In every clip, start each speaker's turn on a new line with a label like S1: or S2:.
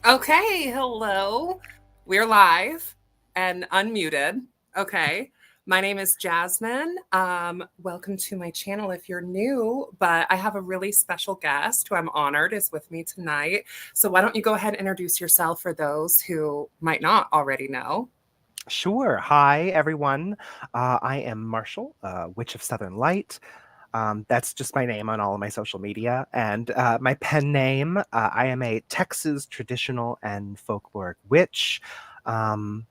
S1: Okay, hello. We're live and unmuted. Okay. My name is Jasmine. Welcome to my channel if you're new, but I have a really special guest who I'm honored is with me tonight. So why don't you go ahead and introduce yourself for those who might not already know?
S2: Sure. Hi, everyone. I am Marshall, Witch of Southern Light. That's just my name on all of my social media. And my pen name, I am a Texas traditional and folkloric witch. Um,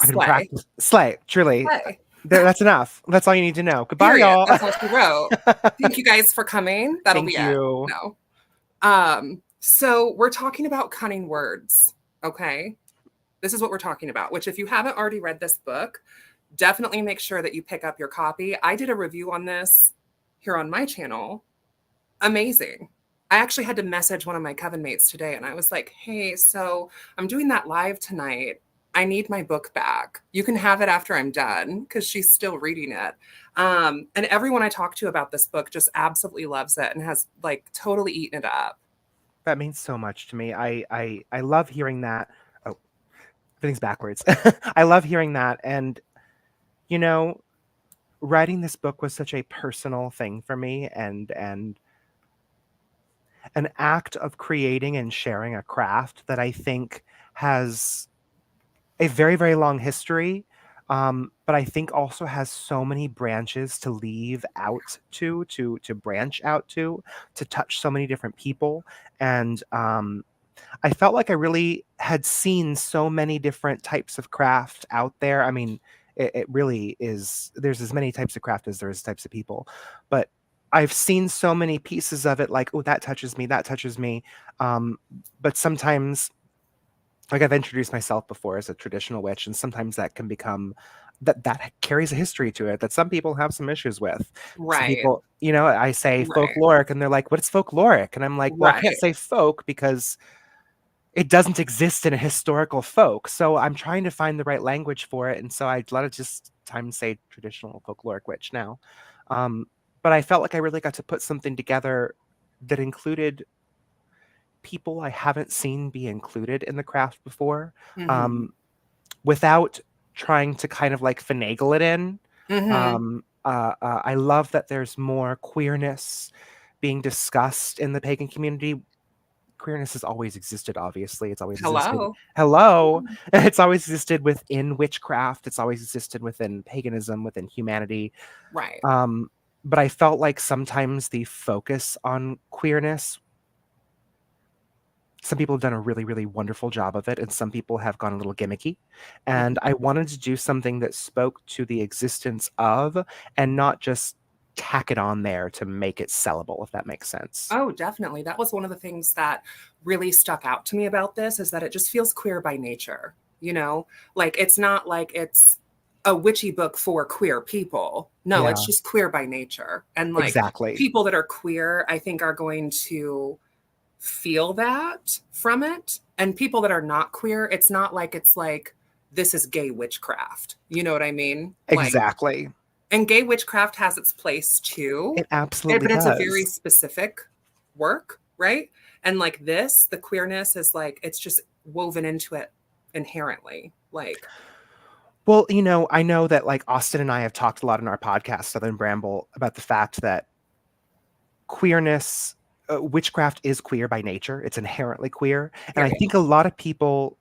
S2: I've been
S1: Slay.
S2: practicing. Slay, truly.
S1: Slay.
S2: That's enough. That's all you need to know. Goodbye,
S1: Period.
S2: y'all.
S1: That's all she wrote. Thank you guys for coming. That'll be
S2: Thank
S1: it.
S2: you.
S1: No. So we're talking about cunning words. Okay. This is what we're talking about, which if you haven't already read this book, definitely make sure that you pick up your copy. I did a review on this here on my channel. Amazing. I actually had to message one of my coven mates today and I was like, hey, so I'm doing that live tonight. I need my book back. You can have it after I'm done because she's still reading it. And everyone I talk to about this book just absolutely loves it and has like totally eaten it up.
S2: That means so much to me. I love hearing that. Oh, everything's backwards. I love hearing that. And, you know, writing this book was such a personal thing for me and an act of creating and sharing a craft that I think has a very, very long history, but I think also has so many branches to leave out to branch out to touch so many different people. And I felt like I really had seen so many different types of craft out there. I mean, it really is, there's as many types of craft as there's types of people, but I've seen so many pieces of it like, oh, that touches me, that touches me. Um, but sometimes, like I've introduced myself before as a traditional witch, and sometimes that can become that carries a history to it that some people have some issues with. Some
S1: Right.
S2: people, I say
S1: Right.
S2: folkloric, and they're like, "What's folkloric?" And I'm like, "Well, I can't
S1: Right.
S2: say folk because it doesn't exist in a historical folk. So I'm trying to find the right language for it, and so I let it just time say traditional folkloric witch now. Um, but I felt like I really got to put something together that included people I haven't seen be included in the craft before,
S1: Mm-hmm.
S2: um, without trying to kind of like finagle it in.
S1: Mm-hmm.
S2: I love that there's more queerness being discussed in the pagan community. Queerness has always existed, obviously. It's always existed.
S1: Hello.
S2: Hello. It's always existed within witchcraft. It's always existed within paganism, within humanity.
S1: Right.
S2: Um, but I felt like sometimes the focus on queerness, some people have done a really, really wonderful job of it, and some people have gone a little gimmicky. And I wanted to do something that spoke to the existence of and not just tack it on there to make it sellable, if that makes sense.
S1: Oh, definitely. That was one of the things that really stuck out to me about this is that it just feels queer by nature, you know? Like it's not like it's a witchy book for queer people. No, it's
S2: Yeah,
S1: just queer by nature. And like
S2: exactly.
S1: people that are queer, I think are going to feel that from it. And people that are not queer, it's not like it's like this is gay witchcraft. You know what I mean? Like
S2: Exactly.
S1: and gay witchcraft has its place too,
S2: It absolutely
S1: but it's a very
S2: does.
S1: specific work, right? And like this, the queerness is like it's just woven into it inherently. Like,
S2: Well, I know that like Austin and I have talked a lot in our podcast, Southern Bramble, about the fact that queerness, witchcraft is queer by nature. It's inherently queer. And I
S1: period.
S2: think a lot of people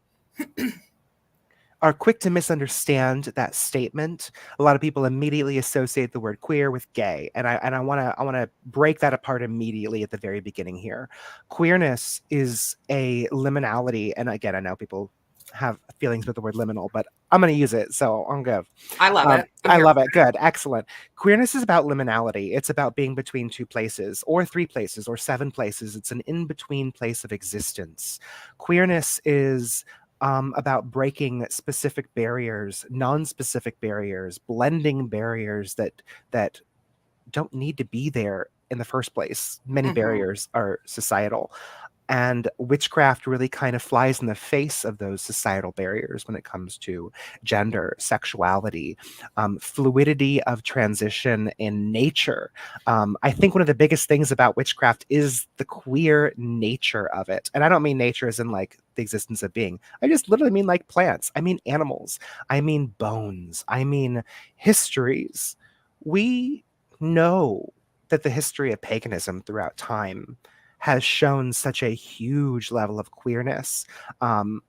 S2: are quick to misunderstand that statement. A lot of people immediately associate the word queer with gay, and I want to break that apart immediately at the very beginning here. Queerness is a liminality, and again, I know people have feelings with the word liminal, but I'm going to use it, so I'm good.
S1: I love it. I'm
S2: I
S1: here
S2: love
S1: for
S2: it. Good, excellent. Queerness is about liminality. It's about being between two places, or three places, or seven places. It's an in-between place of existence. Queerness is about breaking specific barriers, non-specific barriers, blending barriers that don't need to be there in the first place. Many
S1: it. Hmm.
S2: barriers are societal. And witchcraft really kind of flies in the face of those societal barriers when it comes to gender, sexuality, fluidity of transition in nature. I think one of the biggest things about witchcraft is the queer nature of it. And I don't mean nature as in like the existence of being. I just literally mean like plants. I mean animals. I mean bones. I mean histories. We know that the history of paganism throughout time has shown such a huge level of queerness. And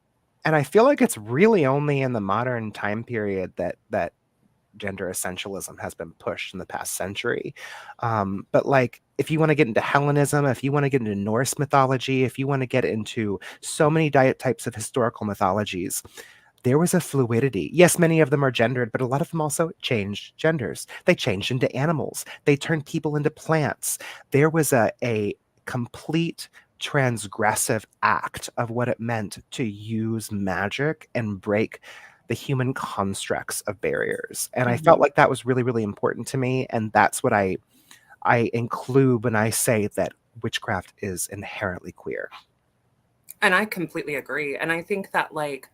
S2: I feel like it's really only in the modern time period that gender essentialism has been pushed in the past century. But like, if you want to get into Hellenism, if you want to get into Norse mythology, if you want to get into so many types of historical mythologies, there was a fluidity. Yes, many of them are gendered, but a lot of them also changed genders. They changed into animals. They turned people into plants. There was a complete transgressive act of what it meant to use magic and break the human constructs of barriers. And I felt like that was really, really important to me. And that's what I include when I say that witchcraft is inherently queer.
S1: And I completely agree. And I think that, like,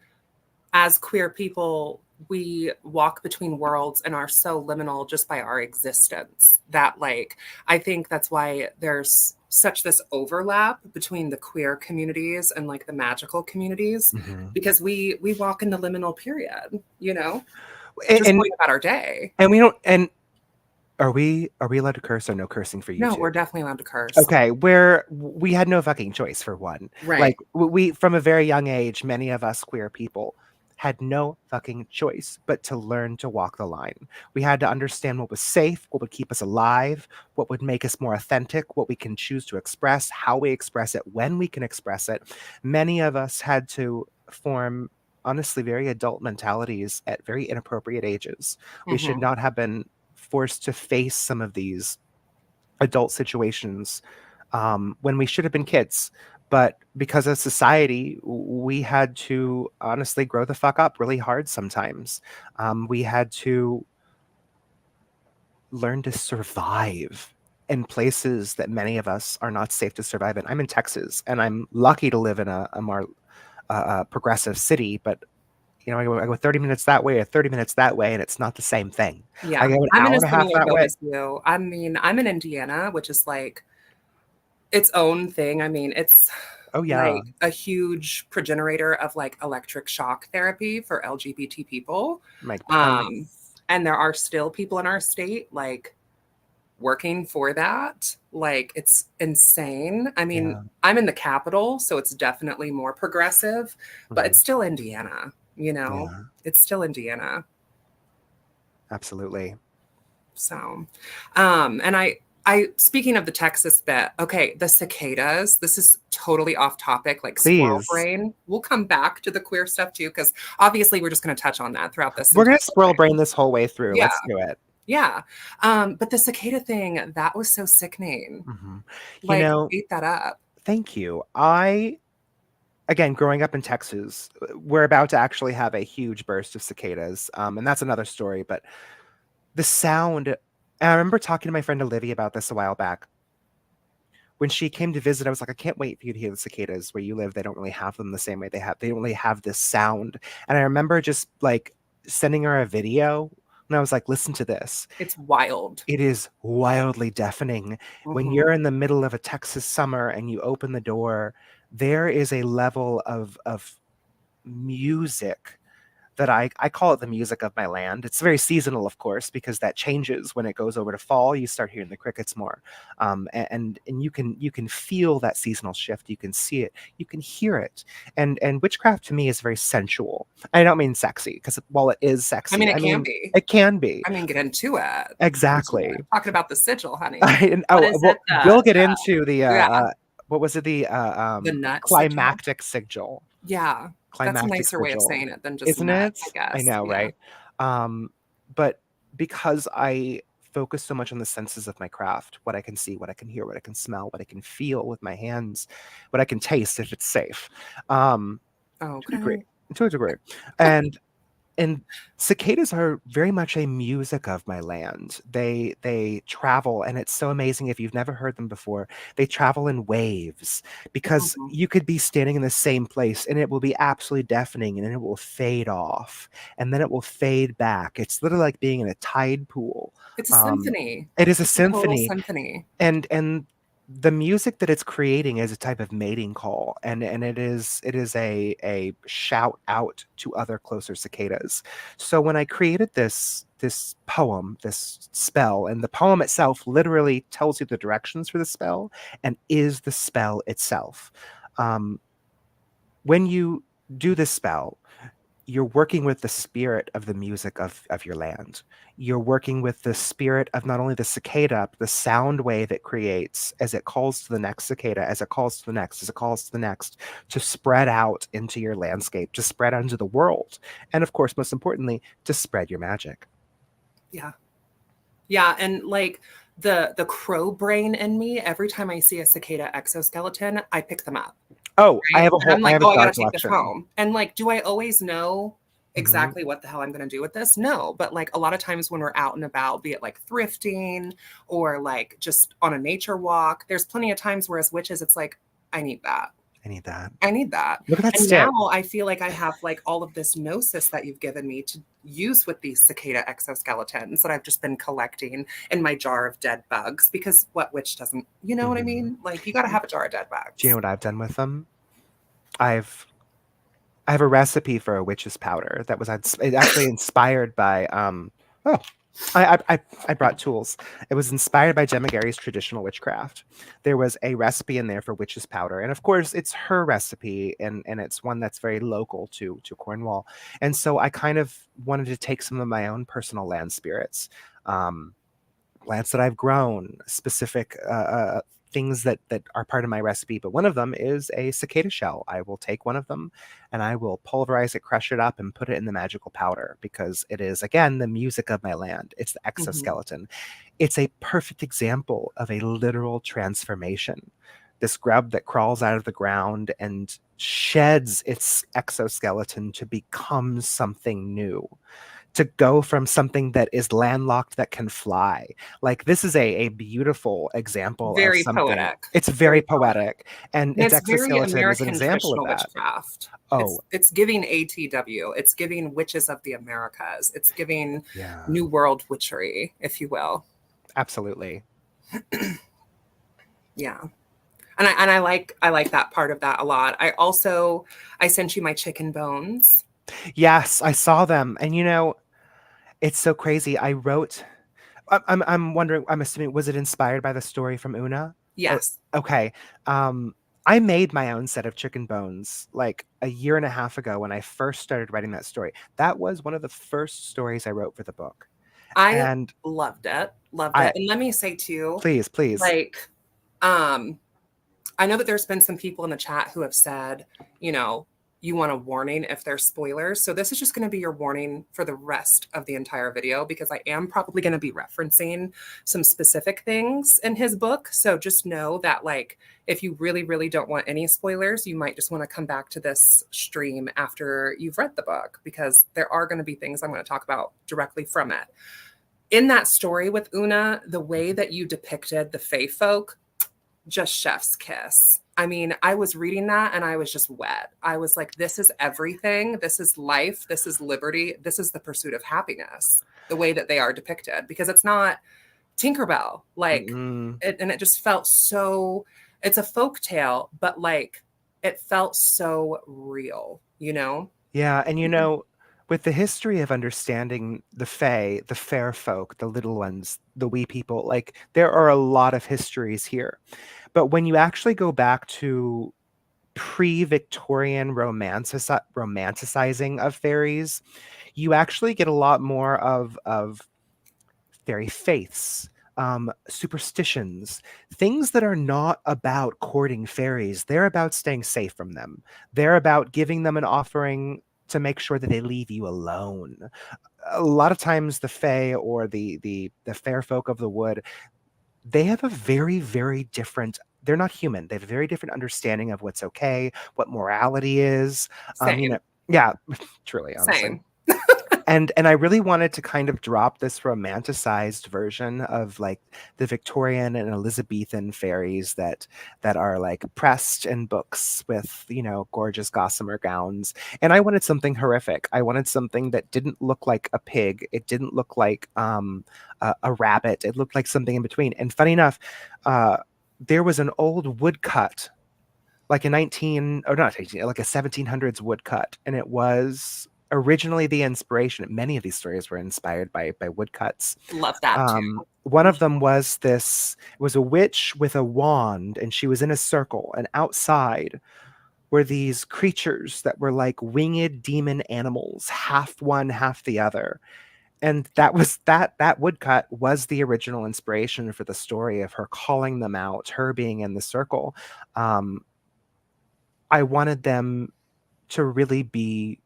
S1: as queer people, we walk between worlds and are so liminal just by our existence that, like, I think that's why there's such this overlap between the queer communities and like the magical communities, because we walk in the liminal period, you know, just going about our day.
S2: And we don't, and are we allowed to curse or no cursing for you?
S1: No,
S2: too?
S1: we're definitely allowed to curse.
S2: Okay, we had no fucking choice for one.
S1: Right.
S2: Like we from a very young age, many of us queer people had no fucking choice but to learn to walk the line. We had to understand what was safe, what would keep us alive, what would make us more authentic, what we can choose to express, how we express it, when we can express it. Many of us had to form, honestly, very adult mentalities at very inappropriate ages. We should not have been forced to face some of these adult situations when we should have been kids. But because of society, we had to honestly grow the fuck up really hard sometimes. We had to learn to survive in places that many of us are not safe to survive in. I'm in Texas, and I'm lucky to live in a more progressive city, but you know, I go 30 minutes that way or 30 minutes that way, and it's not the same thing.
S1: Yeah,
S2: I go an
S1: I'm
S2: hour
S1: in a
S2: and a half
S1: similar
S2: that
S1: boat
S2: way.
S1: as you. I mean, I'm in Indiana, which is like its own thing. I mean, it's like a huge progenitor of like electric shock therapy for LGBT people. And there are still people in our state like working for that. Like, it's insane. I mean, I'm in the capital, so it's definitely more progressive, but it's still Indiana, you know? It's still Indiana.
S2: Absolutely.
S1: So, and I speaking of the Texas bit, okay, the cicadas, this is totally off topic, like squirrel brain. We'll come back to the queer stuff too, because obviously we're just going to touch on that throughout this.
S2: We're going to squirrel brain this whole way through.
S1: Yeah.
S2: Let's do it.
S1: Yeah. But the cicada thing, that was so sickening.
S2: You know,
S1: ate that up.
S2: Thank you. Again, growing up in Texas, we're about to actually have a huge burst of cicadas. And that's another story, but the sound, and I remember talking to my friend Olivia about this a while back. When she came to visit, I was like, I can't wait for you to hear the cicadas where you live. They don't really have them the same way they don't really have this sound. And I remember just like sending her a video, and I was like, listen to this.
S1: It's wild.
S2: It is wildly deafening. When you're in the middle of a Texas summer and you open the door, there is a level of music that I call it the music of my land. It's very seasonal, of course, because that changes when it goes over to fall. You start hearing the crickets more, and you can feel that seasonal shift. You can see it. You can hear it. And witchcraft to me is very sensual. I don't mean sexy, because while it is sexy,
S1: I mean, it can be.
S2: It can be.
S1: I mean, get into it.
S2: Exactly.
S1: I'm talking about the sigil, honey.
S2: We'll get into the what was it? The
S1: nut
S2: climactic sigil.
S1: Yeah. That's a nicer way of saying it than just
S2: isn't
S1: nut,
S2: it?
S1: I guess.
S2: I know, right? But because I focus so much on the senses of my craft, what I can see, what I can hear, what I can smell, what I can feel with my hands, what I can taste if it's safe. To a degree. And And cicadas are very much a music of my land. They travel, and it's so amazing if you've never heard them before. They travel in waves because
S1: Mhm.
S2: you could be standing in the same place and it will be absolutely deafening, and then it will fade off, and then it will fade back. It's literally like being in a tide pool.
S1: It's a
S2: Um,
S1: symphony.
S2: it is a
S1: It's a total
S2: symphony,
S1: symphony.
S2: and the music that it's creating is a type of mating call, and it is a shout out to other closer cicadas. So when I created this poem, this spell, and the poem itself literally tells you the directions for the spell and is the spell itself. um, when you do this spell, you're working with the spirit of the music of your land. You're working with the spirit of not only the cicada, but the sound wave it creates as it calls to the next cicada, as it calls to the next, as it calls to the next, to spread out into your landscape, to spread out into the world. And of course, most importantly, to spread your magic.
S1: Yeah. Yeah. And like the crow brain in me, every time I see a cicada exoskeleton, I pick them up.
S2: Oh,
S1: Right. And I'm
S2: I
S1: like,
S2: have a
S1: oh, I got
S2: dog
S1: to take this
S2: collection.
S1: home. And like, do I always know
S2: Hmm.
S1: exactly what the hell I'm going to do with this? No. But like a lot of times when we're out and about, be it like thrifting or like just on a nature walk, there's plenty of times where as witches, it's like, I need that.
S2: I need that.
S1: I need that.
S2: Look at that
S1: And now
S2: stick.
S1: I feel like I have like all of this gnosis that you've given me to use with these cicada exoskeletons that I've just been collecting in my jar of dead bugs because what witch doesn't, you know what I
S2: Hmm.
S1: mean? Like you got to have a jar of dead
S2: Do you know
S1: bugs.
S2: what I've done with them? I've I have a recipe for a witch's powder that was actually inspired by oh, I brought tools. It was inspired by Gemma Gary's traditional witchcraft. There was a recipe in there for witch's powder, and of course, it's her recipe, and it's one that's very local to Cornwall. And so I kind of wanted to take some of my own personal land spirits, um, plants that I've grown, specific things that are part of my recipe. But one of them is a cicada shell. I will take one of them and I will pulverize it, crush it up, and put it in the magical powder because it is, again, the music of my land. It's the
S1: Mhm.
S2: exoskeleton. It's a perfect example of a literal transformation. This grub that crawls out of the ground and sheds its exoskeleton to become something new, to go from something that is landlocked that can fly. Like this is a beautiful example of
S1: Very
S2: something.
S1: poetic.
S2: It's very
S1: Very poetic.
S2: poetic, and
S1: And
S2: its
S1: it's very
S2: exoskeleton is an
S1: American
S2: example of
S1: traditional
S2: that.
S1: witchcraft.
S2: Oh,
S1: It's giving ATW. It's giving witches of the Americas. It's giving
S2: yeah,
S1: New World witchery, if you will.
S2: absolutely.
S1: Yeah. And I like that part of that a lot. I sent you my chicken bones.
S2: Yes, I saw them, and it's so crazy. I wrote. I'm wondering. I'm assuming, was it inspired by the story from Una? Or
S1: Yes.
S2: okay. Um, I made my own set of chicken bones like a year and a half ago when I first started writing that story. That was one of the first stories I wrote for the book,
S1: I
S2: and
S1: loved it. Loved
S2: I
S1: it. And let me say too,
S2: please.
S1: like, um, I know that there's been some people in the chat who have said, you know, you want a warning if there's spoilers. So this is just going to be your warning for the rest of the entire video because I am probably going to be referencing some specific things in his book. So just know that like if you really really don't want any spoilers, you might just want to come back to this stream after you've read the book because there are going to be things I'm going to talk about directly from it. In that story with Una, the way that you depicted the Fae folk, just chef's kiss. I mean, I was reading that and I was just wet. I was like, this is everything. This is life. This is liberty. This is the pursuit of happiness, the way that they are depicted, because it's not Tinkerbell. Like,
S2: Mm-mm.
S1: and it just felt so, it's a folk tale, but like, it felt so real, you know?
S2: Yeah, and with the history of understanding the Fae, the fair folk, the little ones, the wee people, like there are a lot of histories here. But when you actually go back to pre-Victorian romanticizing of fairies, you actually get a lot more of fairy faiths, superstitions, things that are not about courting fairies. They're about staying safe from them. They're about giving them an offering to make sure that they leave you alone. A lot of times, the fae or the fair folk of the wood, they have a very, very different. They're not human. They have a very different understanding of what's okay, what morality is.
S1: Same,
S2: Yeah, truly, honestly.
S1: same.
S2: and I really wanted to kind of drop this romanticized version of like the Victorian and Elizabethan fairies that are like pressed in books with, you know, gorgeous gossamer gowns. And I wanted something horrific. I wanted something that didn't look like a pig. It didn't look like a rabbit. It looked like something in between. And funny enough, there was an old woodcut, like a 19 or not 18, like a 1700s woodcut, and it was originally the inspiration. Many of these stories were inspired by woodcuts.
S1: Love that too.
S2: One of them was this, it was a witch with a wand, and she was in a circle, and outside were these creatures that were like winged demon animals, half one, half the other. And that was that woodcut was the original inspiration for the story of her calling them out, her being in the circle. I wanted them to really be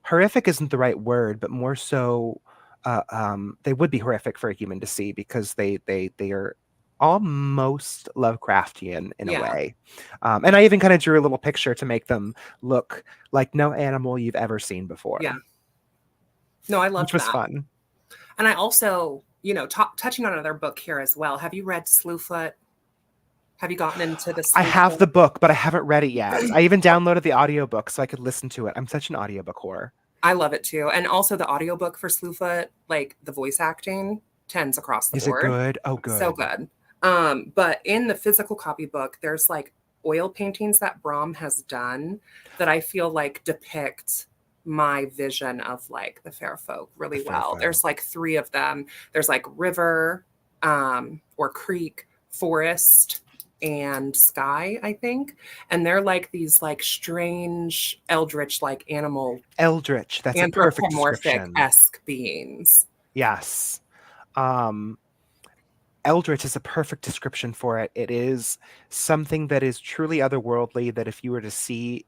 S2: horrific isn't the right word, but more so they would be horrific for a human to see because they are almost Lovecraftian in a way. And I even kind of drew a little picture to make them look like no animal you've ever seen before.
S1: Yeah. No, I loved that.
S2: Which was fun.
S1: And I also, you know, touching on another book here as well. Have you read Slewfoot? Have you gotten into this?
S2: I have the book, but I haven't read it yet. I even downloaded the audiobook so I could listen to it. I'm such an audiobook whore.
S1: I love it too. And also the audiobook for Slewfoot, like the voice acting, 10s across the board.
S2: Is it good? Oh, good.
S1: So good. But in the physical copy book, there's like oil paintings that Brom has done that I feel like depict my vision of like the fair folk really well. There's like 3 of them. There's like river, or creek, forest, and sky, I think. And they're like these like strange eldritch like animal,
S2: eldritch, that's a perfect description,
S1: esque beings.
S2: Yes. Eldritch is a perfect description for it. It is something that is truly otherworldly, that if you were to see,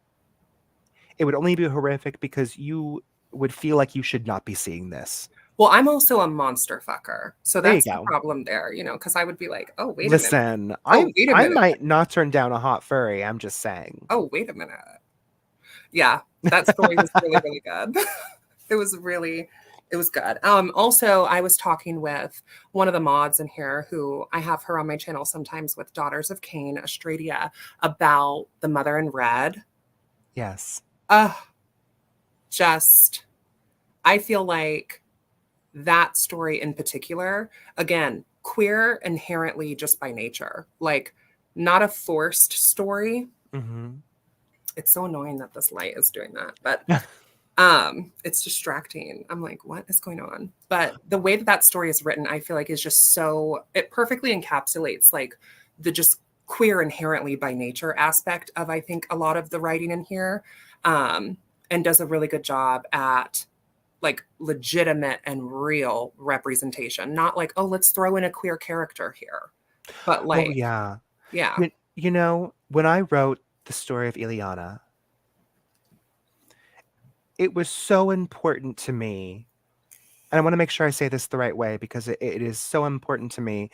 S2: it would only be horrific because you would feel like you should not be seeing this.
S1: Well, I'm also a monster fucker. So that's the problem there, you know, because I would be like, oh, wait a minute.
S2: I might not turn down a hot furry. I'm just saying.
S1: Oh, wait a minute. Yeah, that story was really, really good. It was good. Also, I was talking with one of the mods in here who I have her on my channel sometimes with Daughters of Cain, Australia, about the Mother in Red.
S2: Yes.
S1: I feel like that story in particular, again, queer inherently just by nature, like not a forced story.
S2: Mm-hmm.
S1: It's so annoying that this light is doing that, but it's distracting. I'm like, what is going on? But the way that story is written, I feel like is just so, it perfectly encapsulates like the just queer inherently by nature aspect of, I think, a lot of the writing in here, and does a really good job at like legitimate and real representation, not like, oh, let's throw in a queer character here, but like,
S2: yeah. You know, when I wrote the story of Ileana, it was so important to me, and I want to make sure I say this the right way because it is so important to me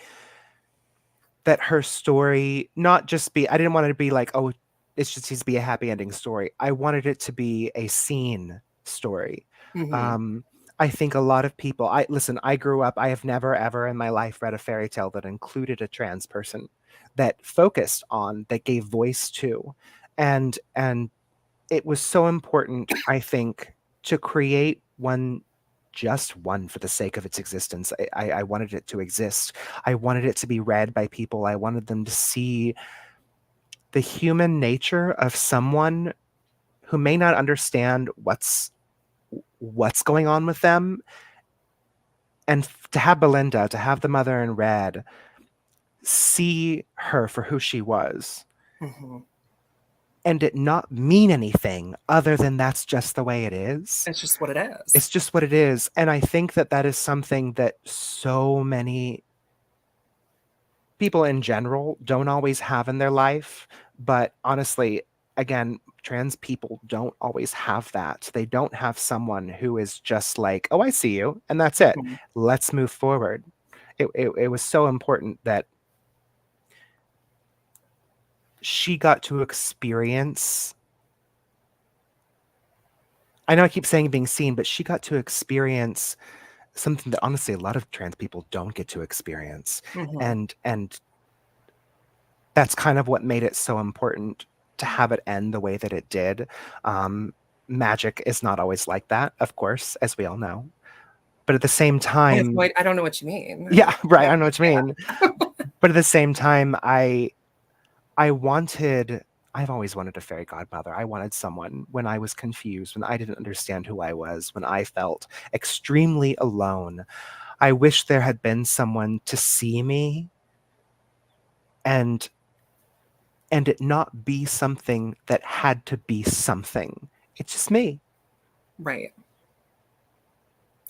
S2: that her story not just be, I didn't want it to be like, oh, it's just needs to be a happy ending story. I wanted it to be a scene story. Mm-hmm. I think a lot of people, I grew up, I have never ever in my life read a fairy tale that included a trans person, that focused on, that gave voice to. And it was so important, I think, to create just one for the sake of its existence. I wanted it to exist. I wanted it to be read by people. I wanted them to see the human nature of someone who may not understand what's going on with them. And to have Belinda, to have the Mother in Red, see her for who she was. Mm-hmm. And it not mean anything other than that's just the way it is.
S1: It's just what it is.
S2: It's just what it is. And I think that is something that so many people in general don't always have in their life. But honestly, again, trans people don't always have that. They don't have someone who is just like, oh, I see you, and that's it. Mm-hmm. Let's move forward. It was so important that she got to experience I know I keep saying being seen, but she got to experience something that honestly a lot of trans people don't get to experience.
S1: Mm-hmm.
S2: And that's kind of what made it so important to have it end the way that it did. Magic is not always like that, of course, as we all know. But at the same time,
S1: I don't know what you mean.
S2: yeah, right.
S1: Yeah.
S2: I don't know what you mean. But at the same time, I wanted, I've always wanted a fairy godmother. I wanted someone when I was confused, when I didn't understand who I was, when I felt extremely alone. I wish there had been someone to see me and it not be something that had to be something. It's just me.
S1: Right.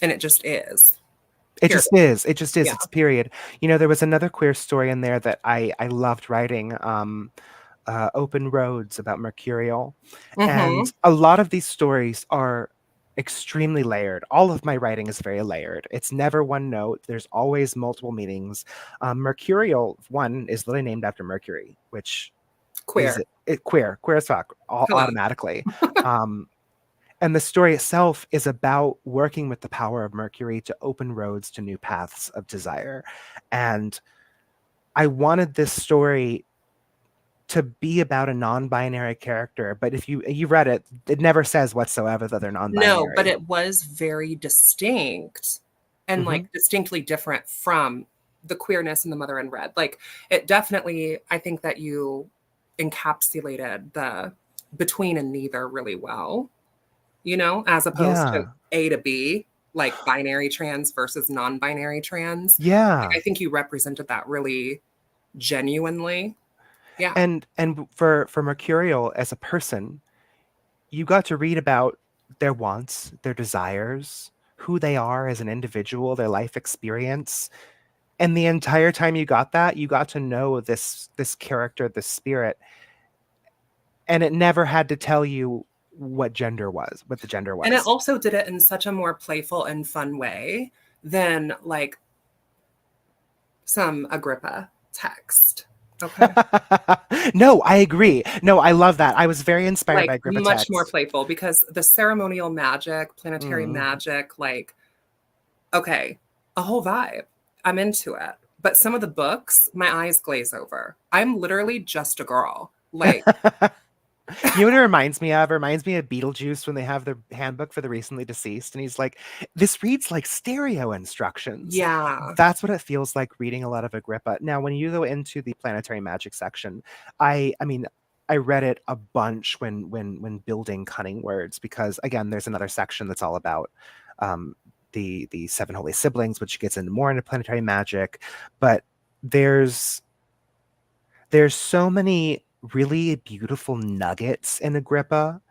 S1: And it just is.
S2: It
S1: Period.
S2: just is. It just is.
S1: Yeah.
S2: It's period. You know, there was another queer story in there that I loved writing. Open Roads about Mercurial.
S1: Mm-hmm.
S2: And a lot of these stories are extremely layered. All of my writing is very layered. It's never one note. There's always multiple meanings. Mercurial, one, is literally named after Mercury, which is
S1: Queer.
S2: queer as fuck,
S1: Hello.
S2: automatically. And the story itself is about working with the power of Mercury to open roads to new paths of desire. And I wanted this story to be about a non-binary character, but if you read it, it never says whatsoever that they're
S1: No, but
S2: non-binary.
S1: it was very distinct and
S2: Hmm.
S1: like distinctly different from the queerness in the Mother in Red. Like it definitely, I think that you encapsulated the between and neither really well, you know, as opposed to
S2: Yeah,
S1: A to B, like binary trans versus non-binary trans. Like,
S2: yeah.
S1: I think you represented that really genuinely. Yeah.
S2: And for Mercurial as a person, you got to read about their wants, their desires, who they are as an individual, their life experience. And the entire time you got that, you got to know this character, this spirit, and it never had to tell you what the gender
S1: And it
S2: was.
S1: also did it in such a more playful and fun way than like some Agrippa text. Okay.
S2: No, I agree. No, I love that. I was very inspired by
S1: Like
S2: Agrippa
S1: much more
S2: text.
S1: playful because the ceremonial magic, planetary
S2: Mm.
S1: magic, like, okay, a whole vibe. I'm into it. But some of the books, my eyes glaze over. I'm literally just a girl. Like,
S2: You know what it reminds me of? It reminds me of Beetlejuice when they have their handbook for the recently deceased, and he's like, "This reads like stereo instructions."
S1: yeah.
S2: That's what it feels like reading a lot of Agrippa. Now, when you go into the planetary magic section, I mean, I read it a bunch when building cunning words because again, there's another section that's all about um, the seven holy siblings, which gets into more into planetary magic, but there's there's so many really beautiful nuggets in Agrippa,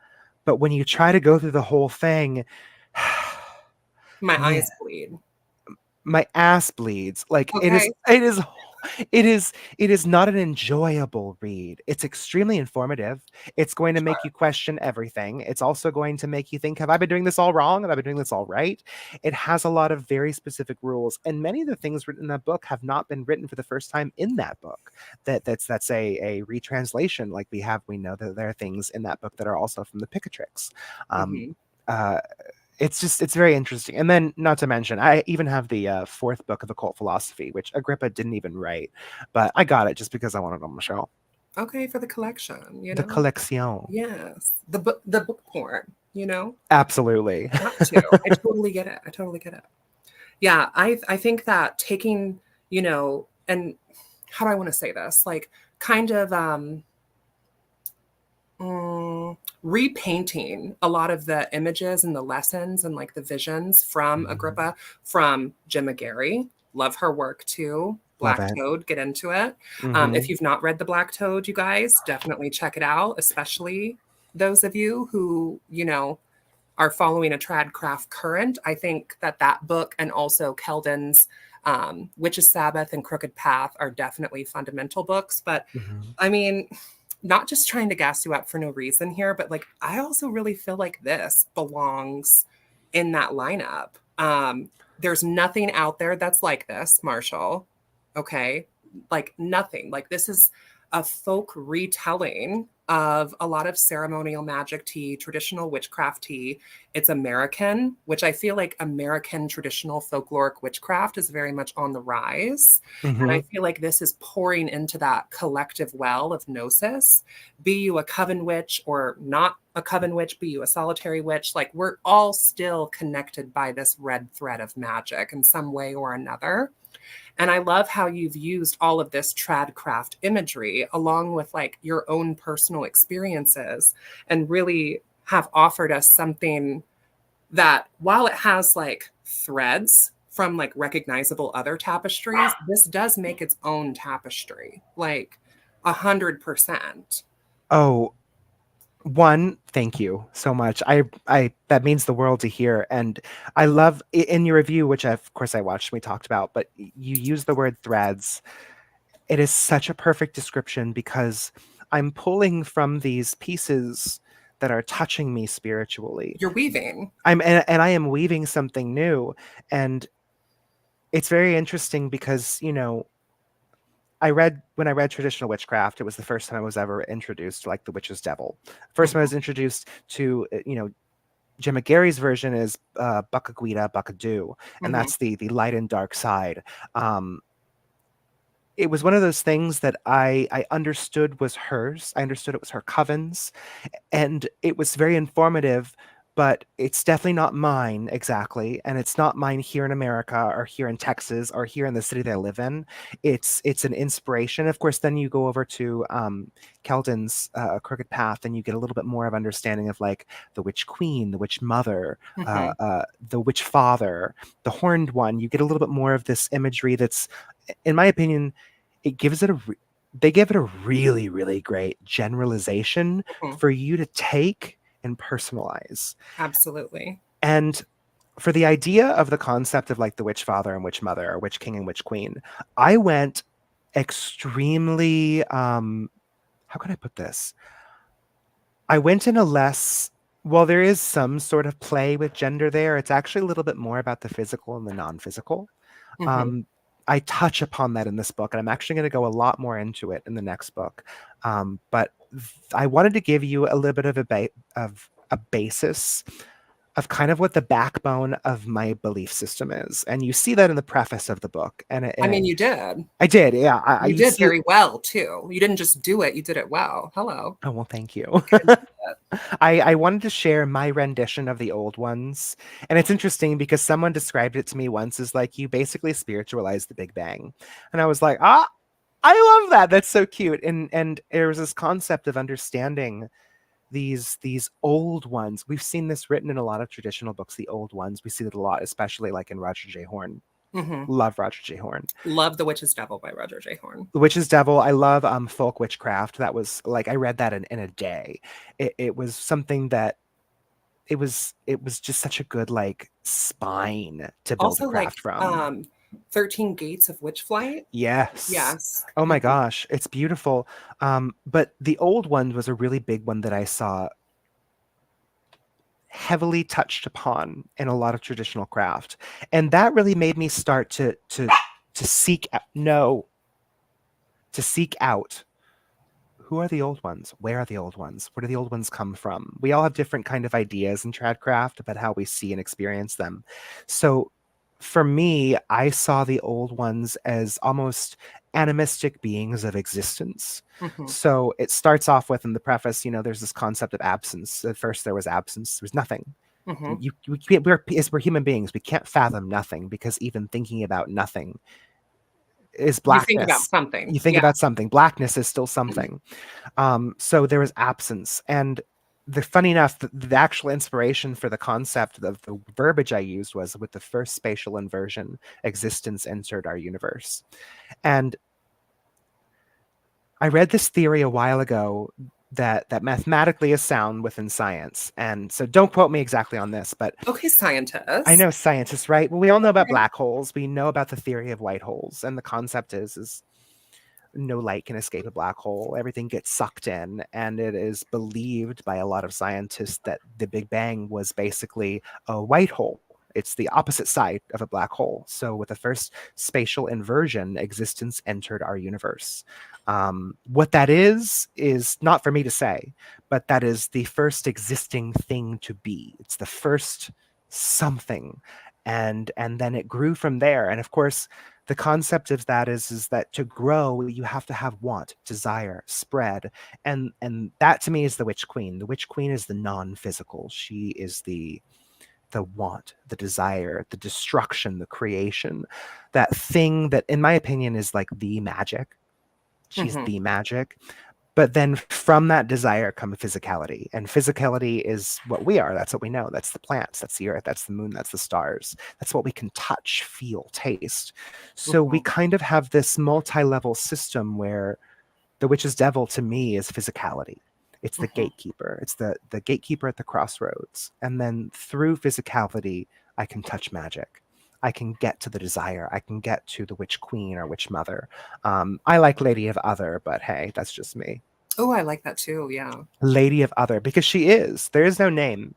S2: but when you try to go through the whole thing,
S1: My
S2: man,
S1: eyes bleed.
S2: my ass bleeds. Like
S1: Okay.
S2: it is not an enjoyable read. It's extremely informative. It's going to make you question everything. It's also going to make you think, have I been doing this all wrong? Have I been doing this all right? It has a lot of very specific rules, and many of the things written in that book have not been written for the first time in that book. That's a retranslation. Like we know that there are things in that book that are also from the Picatrix. Um,
S1: Hmm.
S2: uh, it's very interesting. And then, not to mention, I even have the fourth book of occult philosophy, which Agrippa didn't even write, but I got it just because I wanted it on the show.
S1: Okay, for the collection, you
S2: The
S1: know?
S2: collection.
S1: Yes. The book porn, you know?
S2: Absolutely.
S1: Got to. I totally get it. I totally get it. Yeah, I think that taking, you know, and how do I want to say this? Like kind of repainting a lot of the images and the lessons and like the visions from
S2: Mhm.
S1: Agrippa, from Gemma Gary. Love her work too.
S2: Love
S1: Black
S2: it.
S1: Toad, get into it. If
S2: Hmm.
S1: you've not read The Black Toad, you guys definitely check it out, especially those of you who, you know, are following a Tradcraft current. I think that that book and also Keldon's Witch's Sabbath and Crooked Path are definitely fundamental books. But
S2: Hmm.
S1: I mean, not just trying to gas you up for no reason here, but like I also really feel like this belongs in that lineup. There's nothing out there that's like this, Marshall. Okay. Like nothing. Like this is a folk retelling of a lot of ceremonial magic tea, traditional witchcraft tea. It's American, which I feel like American traditional folkloric witchcraft is very much on the rise. And I feel like this is pouring into that collective well of gnosis. Be you a coven witch or not a coven witch, be you a solitary witch, like we're all still connected by this red thread of magic in some way or another. And I love how you've used all of this Tradcraft imagery along with like your own personal experiences and really have offered us something that while it has like threads from like recognizable other tapestries, this does make its own tapestry, like 100%.
S2: Oh, one, thank you so much. I that means the world to hear. And I love in your review, which of course I watched, we talked about, but you use the word threads. It is such a perfect description because I'm pulling from these pieces that are touching me spiritually.
S1: You're weaving.
S2: And I am weaving something new. And it's very interesting because, you know, when I read traditional witchcraft, it was the first time I was ever introduced to like the witch's devil. First time I was introduced to, you know, Jim McGarry's version is Buckaguida, Buckadoo, and that's the light and dark side. It was one of those things that I understood was hers. I understood it was her coven's, and it was very informative, but it's definitely not mine exactly, and it's not mine here in America or here in Texas or here in the city that I live in. It's an inspiration. Of course, then you go over to Keldon's Crooked Path, and you get a little bit more of understanding of like the witch queen, the witch mother, the witch father, the horned one. You get a little bit more of this imagery that's, in my opinion, it gives it they give it a really, really great generalization for you to take and personalize.
S1: Absolutely.
S2: And for the idea of the concept of like the witch father and witch mother or witch king and witch queen, I went extremely, how can I put this? I went in a less, well, there is some sort of play with gender there. It's actually a little bit more about the physical and the non-physical. I touch upon that in this book, and I'm actually going to go a lot more into it in the next book. But I wanted to give you a little bit of a basis of kind of what the backbone of my belief system is, and you see that in the preface of the book. And
S1: I mean, you did.
S2: I did, yeah.
S1: You did very well too. You didn't just do it; you did it well. Hello.
S2: Oh well, thank you. I wanted to share my rendition of the old ones. And it's interesting because someone described it to me once as like, you basically spiritualized the Big Bang. And I was like, I love that. That's so cute. And there was this concept of understanding these old ones. We've seen this written in a lot of traditional books, the old ones. We see it a lot, especially like in Roger J. Horn. Love Roger J. Horn.
S1: Love The Witch's Devil by Roger J. Horn.
S2: The Witch's Devil. I love folk witchcraft. That was like, I read that in a day. It was something that it was just such a good like spine to build
S1: Also,
S2: a craft from.
S1: 13 Gates of Witchflight.
S2: Yes. Oh my gosh, it's beautiful. But the old one was a really big one that I saw heavily touched upon in a lot of traditional craft, and that really made me start to seek out who are the old ones, where are the old ones, where do the old ones come from. We all have different kind of ideas in Tradcraft about how we see and experience them. So for me, I saw the old ones as almost animistic beings of existence. So it starts off with, in the preface, you know, there's this concept of absence. At first there was absence, there was nothing. We're human beings, we can't fathom nothing, because even thinking about nothing is blackness.
S1: You think about something.
S2: You think about something. Blackness is still something. So there was absence. And funny enough, the actual inspiration for the concept of the verbiage I used was, with the first spatial inversion, existence entered our universe. And I read this theory a while ago that mathematically is sound within science. And so don't quote me exactly on this, but
S1: okay, scientists.
S2: I know scientists, right? Well, we all know about black holes. We know about the theory of white holes. And the concept is no light can escape a black hole. Everything gets sucked in. And it is believed by a lot of scientists that the Big Bang was basically a white hole. It's the opposite side of a black hole. So with the first spatial inversion, existence entered our universe. What that is not for me to say, but that is the first existing thing to be. It's the first something. And then it grew from there. And of course, the concept of that is that to grow, you have to have want, desire, spread. And that to me is the witch queen. The witch queen is the non-physical. She is the want, the desire, the destruction, the creation, that thing that in my opinion is like the magic. She's the magic. But then from that desire comes physicality, and physicality is what we are. That's what we know. That's the plants, that's the earth, that's the moon, that's the stars. That's what we can touch, feel, taste. So we kind of have this multi-level system where the witch's devil to me is physicality. It's the gatekeeper. It's the gatekeeper at the crossroads. And then through physicality, I can touch magic. I can get to the desire. I can get to the witch queen or witch mother. I like Lady of Other, but hey, that's just me.
S1: Oh, I like that too. Yeah.
S2: Lady of Other, because she is. There is no name.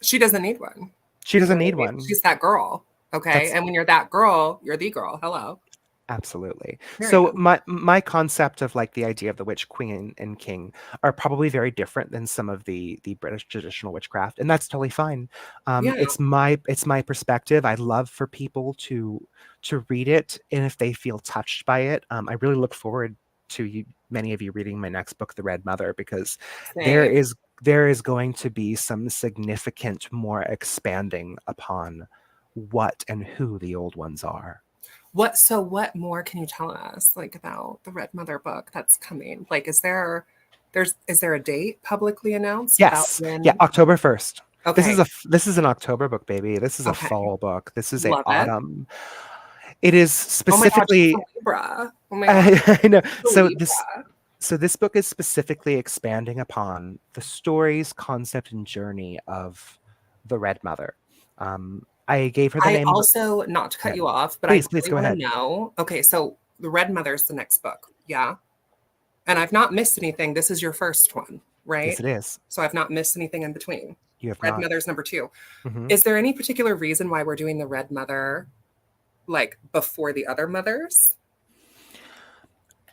S1: She doesn't need one.
S2: She doesn't need one.
S1: She's that girl. Okay. And when you're that girl, you're the girl. Hello.
S2: Absolutely. So my concept of like the idea of the witch queen and king are probably very different than some of the British traditional witchcraft, and that's totally fine. It's my perspective. I love for people to read it, and if they feel touched by it, I really look forward to many of you reading my next book, The Red Mother, because there is going to be some significant more expanding upon what and who the old ones are.
S1: What more can you tell us like about the Red Mother book that's coming? Like, is there a date publicly announced?
S2: Yes.
S1: About when?
S2: Yeah, October 1st.
S1: Okay.
S2: This is an October book, baby. This is a fall book. This is
S1: Love
S2: an autumn. It is specifically
S1: Libra. Oh my God.
S2: I know. So this book is specifically expanding upon the stories, concept, and journey of the Red Mother. I gave her the name.
S1: Also, not to cut you off, but
S2: please
S1: I really
S2: go ahead.
S1: Know. Okay, so the Red Mother is the next book, yeah. And I've not missed anything. This is your first one, right?
S2: Yes, it is.
S1: So I've not missed anything in between.
S2: You have
S1: Red Mother's number 2. Is there any particular reason why we're doing the Red Mother, like before the other mothers?